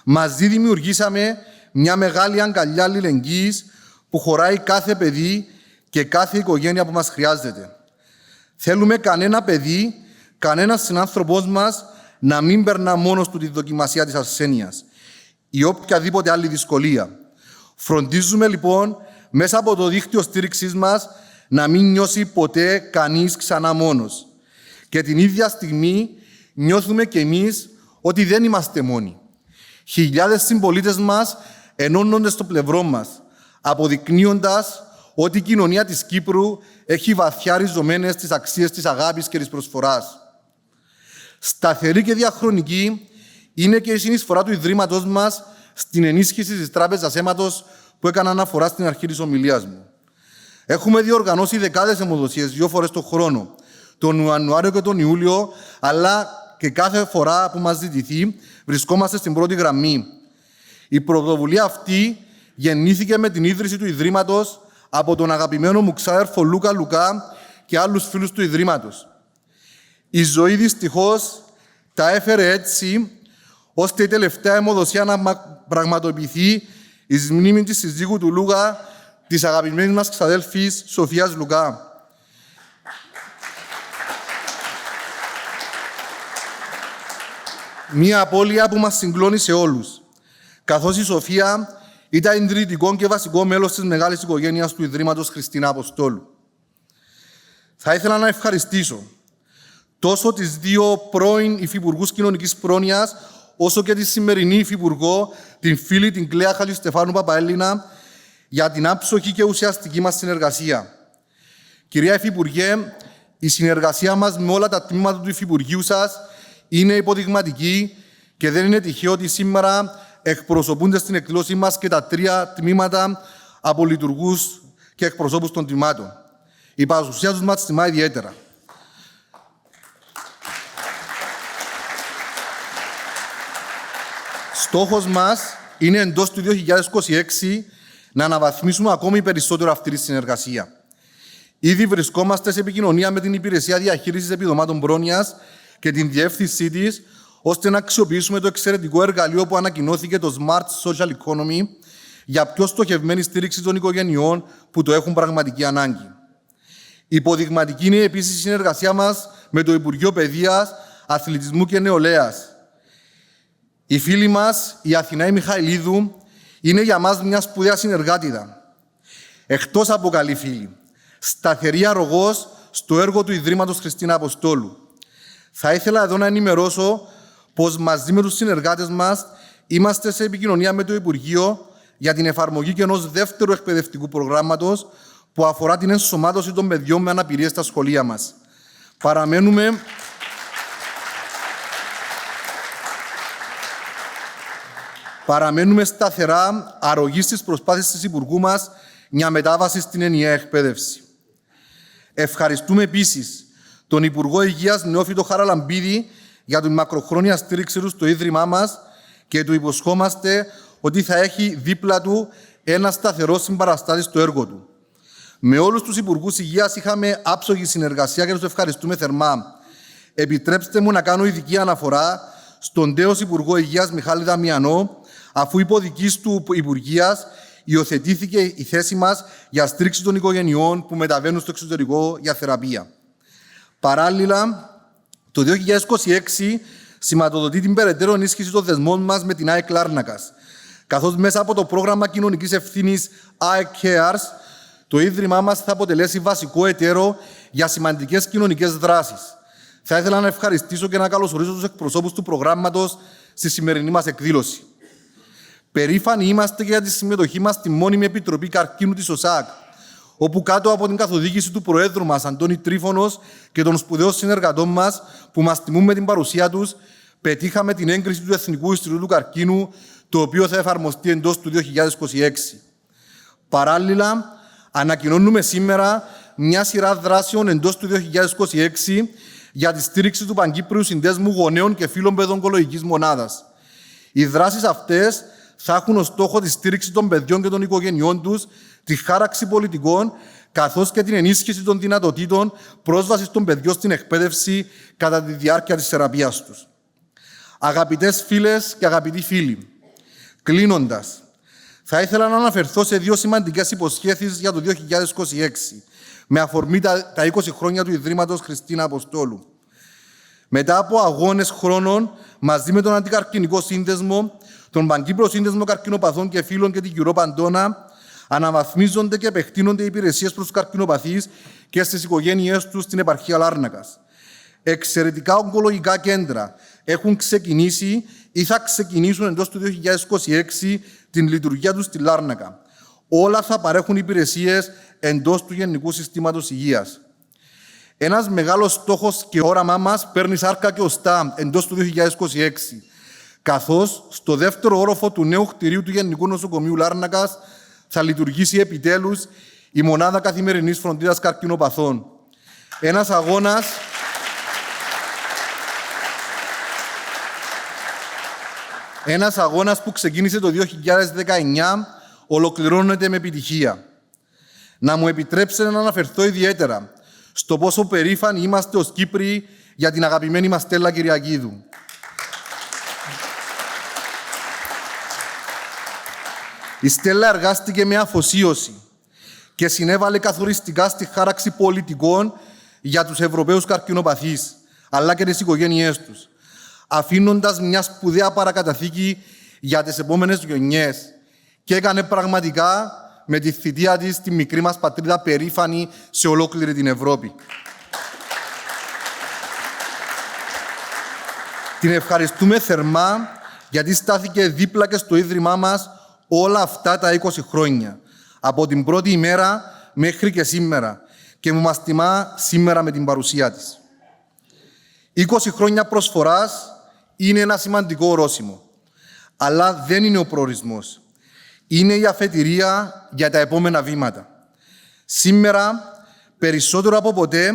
Μαζί δημιουργήσαμε μια μεγάλη αγκαλιά αλληλεγγύης που χωράει κάθε παιδί και κάθε οικογένεια που μας χρειάζεται. Θέλουμε κανένα παιδί, κανένας συνάνθρωπός μας να μην περνά μόνος του τη δοκιμασία της ασθένειας ή οποιαδήποτε άλλη δυσκολία. Φροντίζουμε λοιπόν μέσα από το δίκτυο στήριξής μας να μην νιώσει ποτέ κανείς ξανά μόνος. Και την ίδια στιγμή νιώθουμε κι εμείς ότι δεν είμαστε μόνοι. Χιλιάδες συμπολίτες μας ενώνονται στο πλευρό μας, αποδεικνύοντας ότι η κοινωνία της Κύπρου έχει βαθιά ριζωμένες τις αξίες της αγάπης και της προσφοράς. Σταθερή και διαχρονική είναι και η συνεισφορά του Ιδρύματος μας στην ενίσχυση της Τράπεζας Αίματος που έκανα αναφορά στην αρχή της ομιλίας μου. Έχουμε διοργανώσει δεκάδες αιμοδοσίες 2 φορές το χρόνο, τον Ιανουάριο και τον Ιούλιο, αλλά και κάθε φορά που μας ζητηθεί βρισκόμαστε στην πρώτη γραμμή. Η πρωτοβουλία αυτή γεννήθηκε με την ίδρυση του Ιδρύματος από τον αγαπημένο μου ξάδερφο Λούκα Λουκά και άλλους φίλους του Ιδρύματος. Η ζωή δυστυχώς τα έφερε έτσι, ώστε η τελευταία αιμοδοσία να πραγματοποιηθεί εις μνήμη της συζύγου του Λούκα, της αγαπημένης μας ξαδέλφης Σοφίας Λουκά. Μία απώλεια που μας συγκλώνησε όλους, καθώς η Σοφία ήταν ιδρυτικό και βασικό μέλος της μεγάλης οικογένειας του Ιδρύματος Χριστίνα Αποστόλου. Θα ήθελα να ευχαριστήσω τόσο τις 2 πρώην υφυπουργούς κοινωνικής πρόνοιας, όσο και τη σημερινή υφυπουργό, την φίλη την Κλέα Χατζηστεφάνου Παπαέλληνα, για την άψογη και ουσιαστική μας συνεργασία. Κυρία Υφυπουργέ, η συνεργασία μας με όλα τα τμήματα του Υφυπουργείου σας είναι υποδειγματική και δεν είναι τυχαίο ότι σήμερα εκπροσωπούνται στην εκδήλωσή μας και τα 3 τμήματα από λειτουργούς και εκπροσώπους των τμήματων. Η παρουσία τους μας τιμά ιδιαίτερα. Στόχος μας είναι εντός του 2026 να αναβαθμίσουμε ακόμη περισσότερο αυτή τη συνεργασία. Ήδη βρισκόμαστε σε επικοινωνία με την Υπηρεσία Διαχείρισης Επιδομάτων Πρόνοιας και την διεύθυνσή της, ώστε να αξιοποιήσουμε το εξαιρετικό εργαλείο που ανακοινώθηκε, το Smart Social Economy, για πιο στοχευμένη στήριξη των οικογενειών που το έχουν πραγματική ανάγκη. Υποδειγματική είναι επίσης η συνεργασία μας με το Υπουργείο Παιδείας, Αθλητισμού και Νεολαίας. Η φίλη μας, η Αθηνάη Μιχαηλίδου, είναι για μας μια σπουδαία συνεργάτηδα. Εκτός από καλή φίλη, σταθερή αρρωγός στο έργο του Ιδρύματος Χριστίνα Αποστόλου. Θα ήθελα εδώ να ενημερώσω πως μαζί με τους συνεργάτες μας είμαστε σε επικοινωνία με το Υπουργείο για την εφαρμογή και ενός δεύτερου εκπαιδευτικού προγράμματος που αφορά την ενσωμάτωση των παιδιών με αναπηρίες στα σχολεία μας. Παραμένουμε σταθερά αρρωγοί στις προσπάθειες της Υπουργού μας για μετάβαση στην ενιαία εκπαίδευση. Ευχαριστούμε επίσης τον Υπουργό Υγείας Νεόφυτο Χαραλαμπίδη για την μακροχρόνια στήριξη του στο Ίδρυμά μας και του υποσχόμαστε ότι θα έχει δίπλα του ένα σταθερό συμπαραστάτη στο έργο του. Με όλους τους Υπουργούς Υγείας είχαμε άψογη συνεργασία και τους ευχαριστούμε θερμά. Επιτρέψτε μου να κάνω ειδική αναφορά στον τέος Υπουργό Υγείας Μιχάλη Δαμιανό, αφού υπό δικής του Υπουργείας υιοθετήθηκε η θέση μας για στήριξη των οικογενειών που μεταβαίνουν στο εξωτερικό για θεραπεία. Παράλληλα, το 2026 σηματοδοτεί την περαιτέρω ενίσχυση των δεσμών μας με την ΑΕΚ Λάρνακας, καθώς μέσα από το πρόγραμμα κοινωνικής ευθύνης ΑΕΚ Cares, το Ίδρυμά μας θα αποτελέσει βασικό εταίρο για σημαντικές κοινωνικές δράσεις. Θα ήθελα να ευχαριστήσω και να καλωσορίσω τους εκπροσώπους του προγράμματος στη σημερινή μας εκδήλωση. Περήφανοι είμαστε και για τη συμμετοχή μας στη μόνιμη Επιτροπή Καρκίνου της ΟΣΑΚ, όπου κάτω από την καθοδήγηση του Προέδρου μας, Αντώνη Τρίφωνος, και των σπουδαίων συνεργατών μας που μας τιμούν με την παρουσία τους, πετύχαμε την έγκριση του Εθνικού Ινστιτούτου Καρκίνου, το οποίο θα εφαρμοστεί εντός του 2026. Παράλληλα, ανακοινώνουμε σήμερα μια σειρά δράσεων εντός του 2026 για τη στήριξη του Παγκύπριου Συνδέσμου Γονέων και Φίλων Παιδοογκολογικής Μονάδας. Οι δράσεις αυτές θα έχουν ως στόχο τη στήριξη των παιδιών και των οικογενειών τους, τη χάραξη πολιτικών, καθώς και την ενίσχυση των δυνατοτήτων πρόσβασης των παιδιών στην εκπαίδευση κατά τη διάρκεια της θεραπείας τους. Αγαπητές φίλες και αγαπητοί φίλοι, κλείνοντας, θα ήθελα να αναφερθώ σε δύο σημαντικές υποσχέσεις για το 2026, με αφορμή τα 20 χρόνια του Ιδρύματος Χριστίνα Αποστόλου. Μετά από αγώνες χρόνων, μαζί με τον Αντικαρκινικό Σύνδεσμο, τον Παγκύπριο Σύνδεσμο Καρκινοπαθών και Φίλων και την Κυρό Παντώνα, αναβαθμίζονται και επεκτείνονται οι υπηρεσίες προς τους καρκινοπαθείς και στις οικογένειές τους στην επαρχία Λάρνακας. Εξαιρετικά ογκολογικά κέντρα έχουν ξεκινήσει ή θα ξεκινήσουν εντός του 2026 την λειτουργία τους στη Λάρνακα. Όλα θα παρέχουν υπηρεσίες εντός του Γενικού Συστήματος Υγείας. Ένας μεγάλος στόχος και όραμά μας παίρνει σάρκα και οστά εντός του 2026, καθώς στο δεύτερο όροφο του νέου κτηρίου του Γενικού Νοσοκομείου Λάρνακας θα λειτουργήσει επιτέλους η Μονάδα Καθημερινής Φροντίδας Καρκινοπαθών. Ένας αγώνας που ξεκίνησε το 2019 ολοκληρώνεται με επιτυχία. Να μου επιτρέψετε να αναφερθώ ιδιαίτερα στο πόσο περήφανοι είμαστε ως Κύπριοι για την αγαπημένη μας Στέλλα Κυριακίδου. Η Στέλλα εργάστηκε με αφοσίωση και συνέβαλε καθοριστικά στη χάραξη πολιτικών για τους Ευρωπαίους καρκινοπαθείς, αλλά και τις οικογένειές τους, αφήνοντας μια σπουδαία παρακαταθήκη για τις επόμενες γενιές, και έκανε πραγματικά με τη θητεία της τη μικρή μας πατρίδα περήφανη σε ολόκληρη την Ευρώπη. Την ευχαριστούμε θερμά γιατί στάθηκε δίπλα και στο Ίδρυμά μας όλα αυτά τα 20 χρόνια, από την πρώτη ημέρα μέχρι και σήμερα, και μου μας τιμά σήμερα με την παρουσία της. 20 χρόνια προσφοράς είναι ένα σημαντικό ορόσημο, αλλά δεν είναι ο προορισμός. Είναι η αφετηρία για τα επόμενα βήματα. Σήμερα, περισσότερο από ποτέ,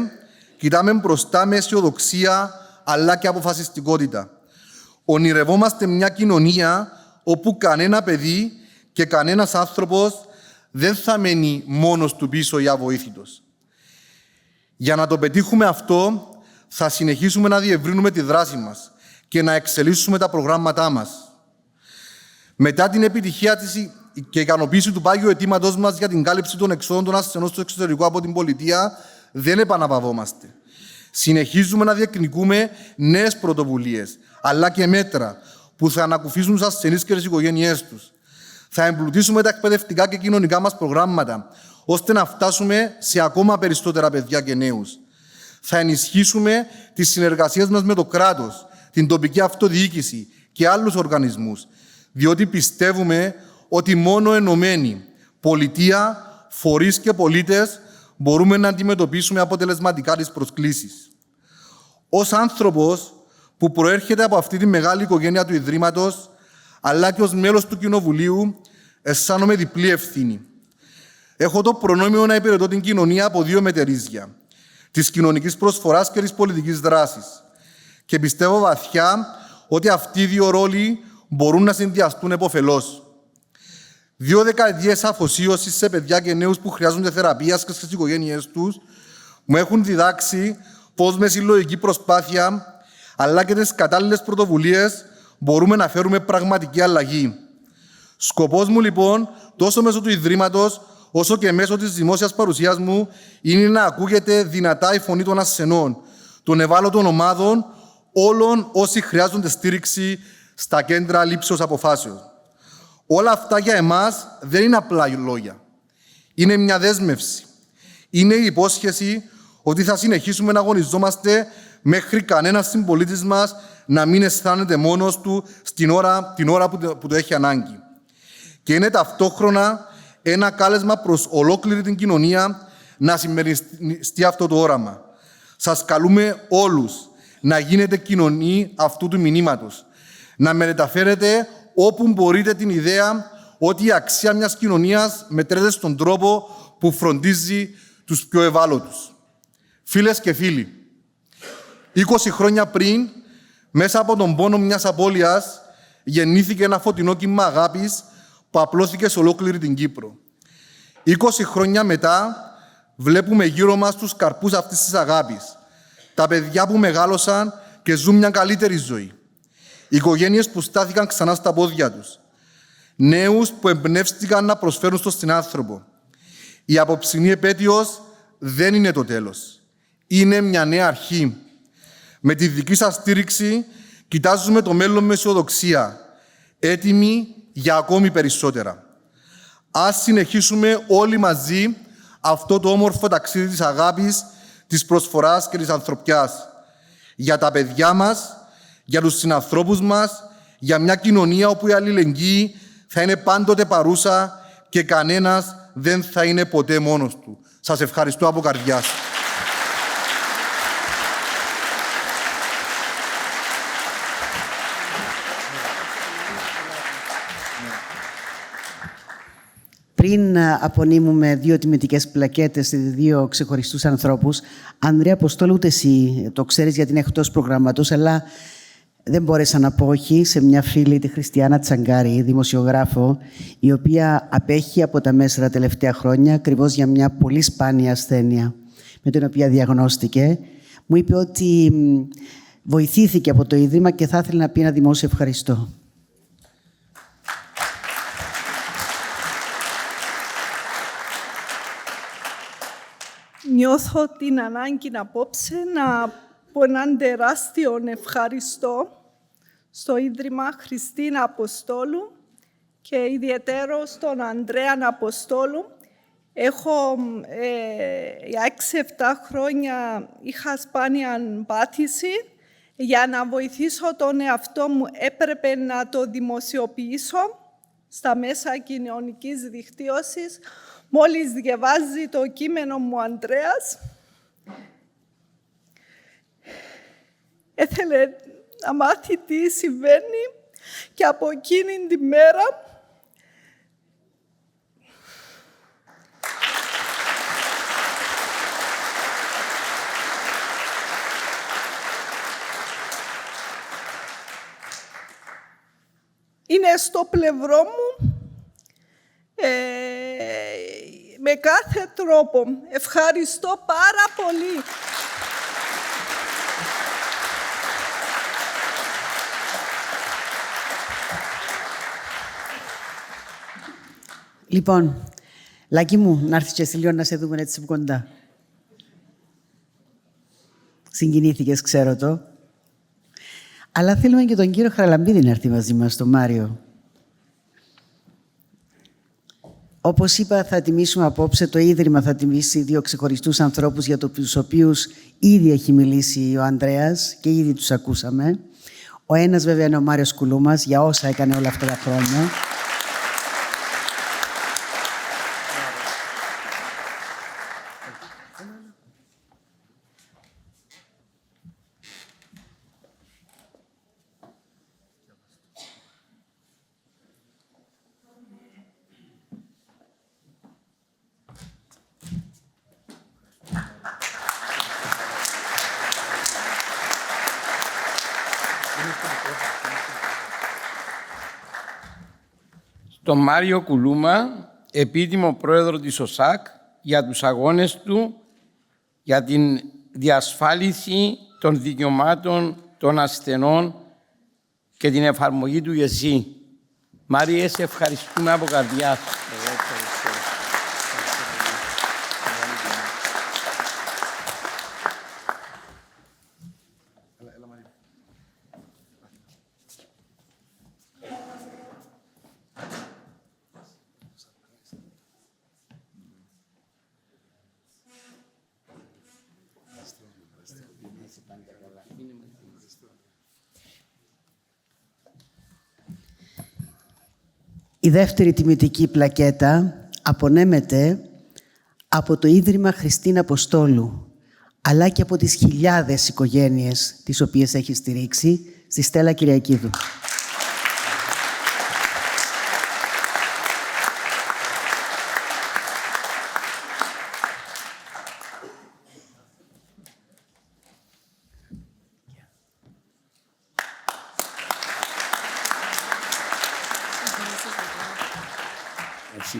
κοιτάμε μπροστά με αισιοδοξία, αλλά και αποφασιστικότητα. Ονειρευόμαστε μια κοινωνία όπου κανένα παιδί και κανένας άνθρωπος δεν θα μένει μόνος του πίσω ή αβοήθητος. Για να το πετύχουμε αυτό, θα συνεχίσουμε να διευρύνουμε τη δράση μας και να εξελίσσουμε τα προγράμματά μας. Μετά την επιτυχία της και ικανοποίηση του πάγιου αιτήματός μας για την κάλυψη των εξόδων των ασθενών στο εξωτερικό από την πολιτεία, δεν επαναπαυόμαστε. Συνεχίζουμε να διεκδικούμε νέες πρωτοβουλίες, αλλά και μέτρα που θα ανακουφίσουν τους ασθενείς και τις οικογένειές τους. Θα εμπλουτίσουμε τα εκπαιδευτικά και κοινωνικά μας προγράμματα, ώστε να φτάσουμε σε ακόμα περισσότερα παιδιά και νέους. Θα ενισχύσουμε τις συνεργασίες μας με το κράτος, την τοπική αυτοδιοίκηση και άλλους οργανισμούς, διότι πιστεύουμε ότι μόνο ενωμένοι, πολιτεία, φορείς και πολίτες, μπορούμε να αντιμετωπίσουμε αποτελεσματικά τις προσκλήσεις. Ως άνθρωπος που προέρχεται από αυτή τη μεγάλη οικογένεια του Ιδρύματος, αλλά και ως μέλος του Κοινοβουλίου, αισθάνομαι διπλή ευθύνη. Έχω το προνόμιο να υπηρετώ την κοινωνία από δύο μετερίζια. της κοινωνικής προσφοράς και της πολιτικής δράσης. Και πιστεύω βαθιά ότι αυτοί οι δύο ρόλοι μπορούν να συνδυαστούν επωφελώς. 2 δεκαετίες αφοσίωσης σε παιδιά και νέους που χρειάζονται θεραπείας και στις οικογένειές τους μου έχουν διδάξει πώς με συλλογική προσπάθεια αλλά και τις κατάλληλες πρωτοβουλίες μπορούμε να φέρουμε πραγματική αλλαγή. Σκοπός μου λοιπόν, τόσο μέσω του Ιδρύματος όσο και μέσω της δημόσιας παρουσίας μου, είναι να ακούγεται δυνατά η φωνή των ασθενών, των ευάλωτων ομάδων, όλων όσοι χρειάζονται στήριξη στα κέντρα λήψεως αποφάσεων. Όλα αυτά για εμάς δεν είναι απλά λόγια. Είναι μια δέσμευση. Είναι η υπόσχεση ότι θα συνεχίσουμε να αγωνιζόμαστε μέχρι κανένας συμπολίτης μας να μην αισθάνεται μόνος του την ώρα που το έχει ανάγκη. Και είναι ταυτόχρονα ένα κάλεσμα προς ολόκληρη την κοινωνία να συμμεριστεί αυτό το όραμα. Σας καλούμε όλους να γίνετε κοινωνοί αυτού του μηνύματος. Να μεταφέρετε όπου μπορείτε την ιδέα ότι η αξία μιας κοινωνίας μετρέται στον τρόπο που φροντίζει τους πιο ευάλωτους. Φίλες και φίλοι, 20 χρόνια πριν, μέσα από τον πόνο μιας απώλειας, γεννήθηκε ένα φωτεινό κύμα αγάπης που απλώθηκε σε ολόκληρη την Κύπρο. 20 χρόνια μετά, βλέπουμε γύρω μας τους καρπούς αυτής της αγάπης. Τα παιδιά που μεγάλωσαν και ζουν μια καλύτερη ζωή. Οικογένειες που στάθηκαν ξανά στα πόδια τους. Νέους που εμπνεύστηκαν να προσφέρουν στον συνάνθρωπο. Η απόψινή επέτειος δεν είναι το τέλος. Είναι μια νέα αρχή. Με τη δική σας στήριξη κοιτάζουμε το μέλλον με αισιοδοξία. Έτοιμοι για ακόμη περισσότερα. Ας συνεχίσουμε όλοι μαζί αυτό το όμορφο ταξίδι της αγάπης, της προσφοράς και της ανθρωπιάς. Για τα παιδιά μας, για τους συνανθρώπους μας, για μια κοινωνία όπου η αλληλεγγύη θα είναι πάντοτε παρούσα και κανένας δεν θα είναι ποτέ μόνος του. Σας ευχαριστώ από καρδιάς. Πριν απονείμουμε 2 τιμητικές πλακέτες σε 2 ξεχωριστούς ανθρώπους, Ανδρέα Αποστόλου, ούτε εσύ το ξέρεις γιατί είναι εκτός προγράμματος, αλλά δεν μπόρεσα να πω όχι σε μια φίλη, τη Χριστιανά Τσαγκάρη, δημοσιογράφο, η οποία απέχει από τα μέσα τα τελευταία χρόνια, ακριβώς για μια πολύ σπάνια ασθένεια, με την οποία διαγνώστηκε. Μου είπε ότι βοηθήθηκε από το Ίδρυμα και θα ήθελε να πει ένα δημόσιο ευχαριστώ. Νιώθω την ανάγκη απόψε να πω έναν τεράστιο ευχαριστώ στο Ίδρυμα Χριστίνα Αποστόλου και ιδιαίτερο στον Ανδρέα Αποστόλου. Έχω για 6-7 χρόνια είχα σπάνια πάθηση. Για να βοηθήσω τον εαυτό μου έπρεπε να το δημοσιοποιήσω στα μέσα κοινωνικής δικτύωσης. Μόλις διαβάζει το κείμενο μου ο Ανδρέας, έθελε να μάθει τι συμβαίνει και από εκείνη τη μέρα είναι στο πλευρό μου με κάθε τρόπο. Ευχαριστώ πάρα πολύ. Λοιπόν, Λάκη μου, να έρθεις και εσύ λίγο να σε δούμε έτσι από κοντά. Συγκινήθηκες, ξέρω το. Αλλά θέλουμε και τον κύριο Χαραλαμπίδη να έρθει μαζί μας, τον Μάριο. Όπως είπα, θα τιμήσουμε απόψε, το Ίδρυμα θα τιμήσει 2 ξεχωριστούς ανθρώπους για τους οποίους ήδη έχει μιλήσει ο Ανδρέας και ήδη τους ακούσαμε. Ο ένας βέβαια είναι ο Μάριος Κουλούμας, για όσα έκανε όλα αυτά τα χρόνια. Στον Μάριο Κουλούμα, επίτιμο πρόεδρο της ΟΣΑΚ, για τους αγώνες του για την διασφάλιση των δικαιωμάτων των ασθενών και την εφαρμογή του ΓΕΣΥ. Μάριε, σε ευχαριστούμε από καρδιάς. Η δεύτερη τιμητική πλακέτα απονέμεται από το Ίδρυμα Χριστίνα Αποστόλου, αλλά και από τις χιλιάδες οικογένειες τις οποίες έχει στηρίξει, στη Στέλλα Κυριακίδου.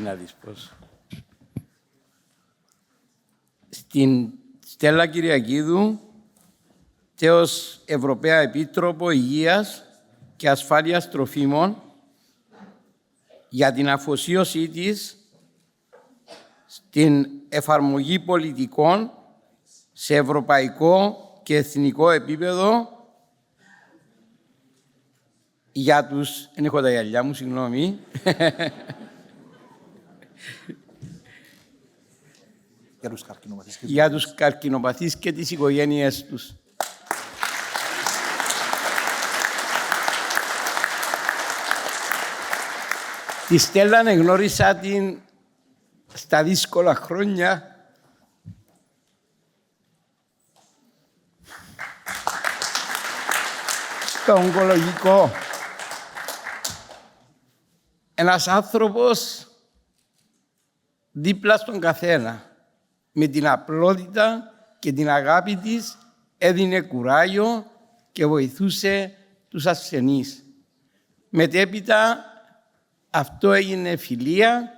Να δεις πώς. Στην Στέλλα Κυριακίδου, τέος Ευρωπαία Επίτροπο Υγείας και Ασφάλειας Τροφίμων, για την αφοσίωσή της στην εφαρμογή πολιτικών σε ευρωπαϊκό και εθνικό επίπεδο για τους... Δεν έχω τα γυαλιά μου, συγγνώμη. Για τους καρκινοπαθείς και τις οικογένειές τους. Τη Στέλλα γνώρισα την στα δύσκολα χρόνια. Στο ογκολογικό. Ένας άνθρωπος δίπλα στον καθένα. Με την απλότητα και την αγάπη της έδινε κουράγιο και βοηθούσε τους ασθενείς. Μετέπειτα αυτό έγινε φιλία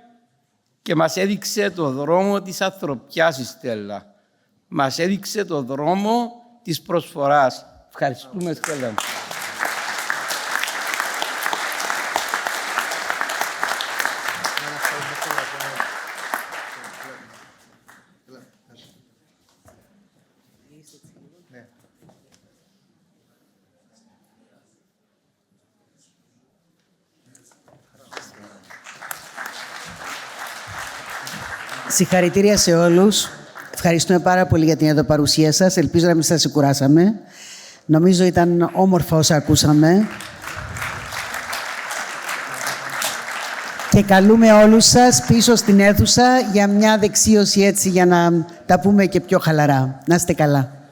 και μας έδειξε το δρόμο της ανθρωπιάς η Στέλλα. Μας έδειξε το δρόμο της προσφοράς. Ευχαριστούμε, Στέλλα. Συγχαρητήρια σε όλους. Ευχαριστούμε πάρα πολύ για την εδώ παρουσία σας. Ελπίζω να μην σας κουράσαμε. Νομίζω ήταν όμορφα όσα ακούσαμε. Και καλούμε όλους σας πίσω στην αίθουσα για μια δεξίωση έτσι για να τα πούμε και πιο χαλαρά. Να είστε καλά.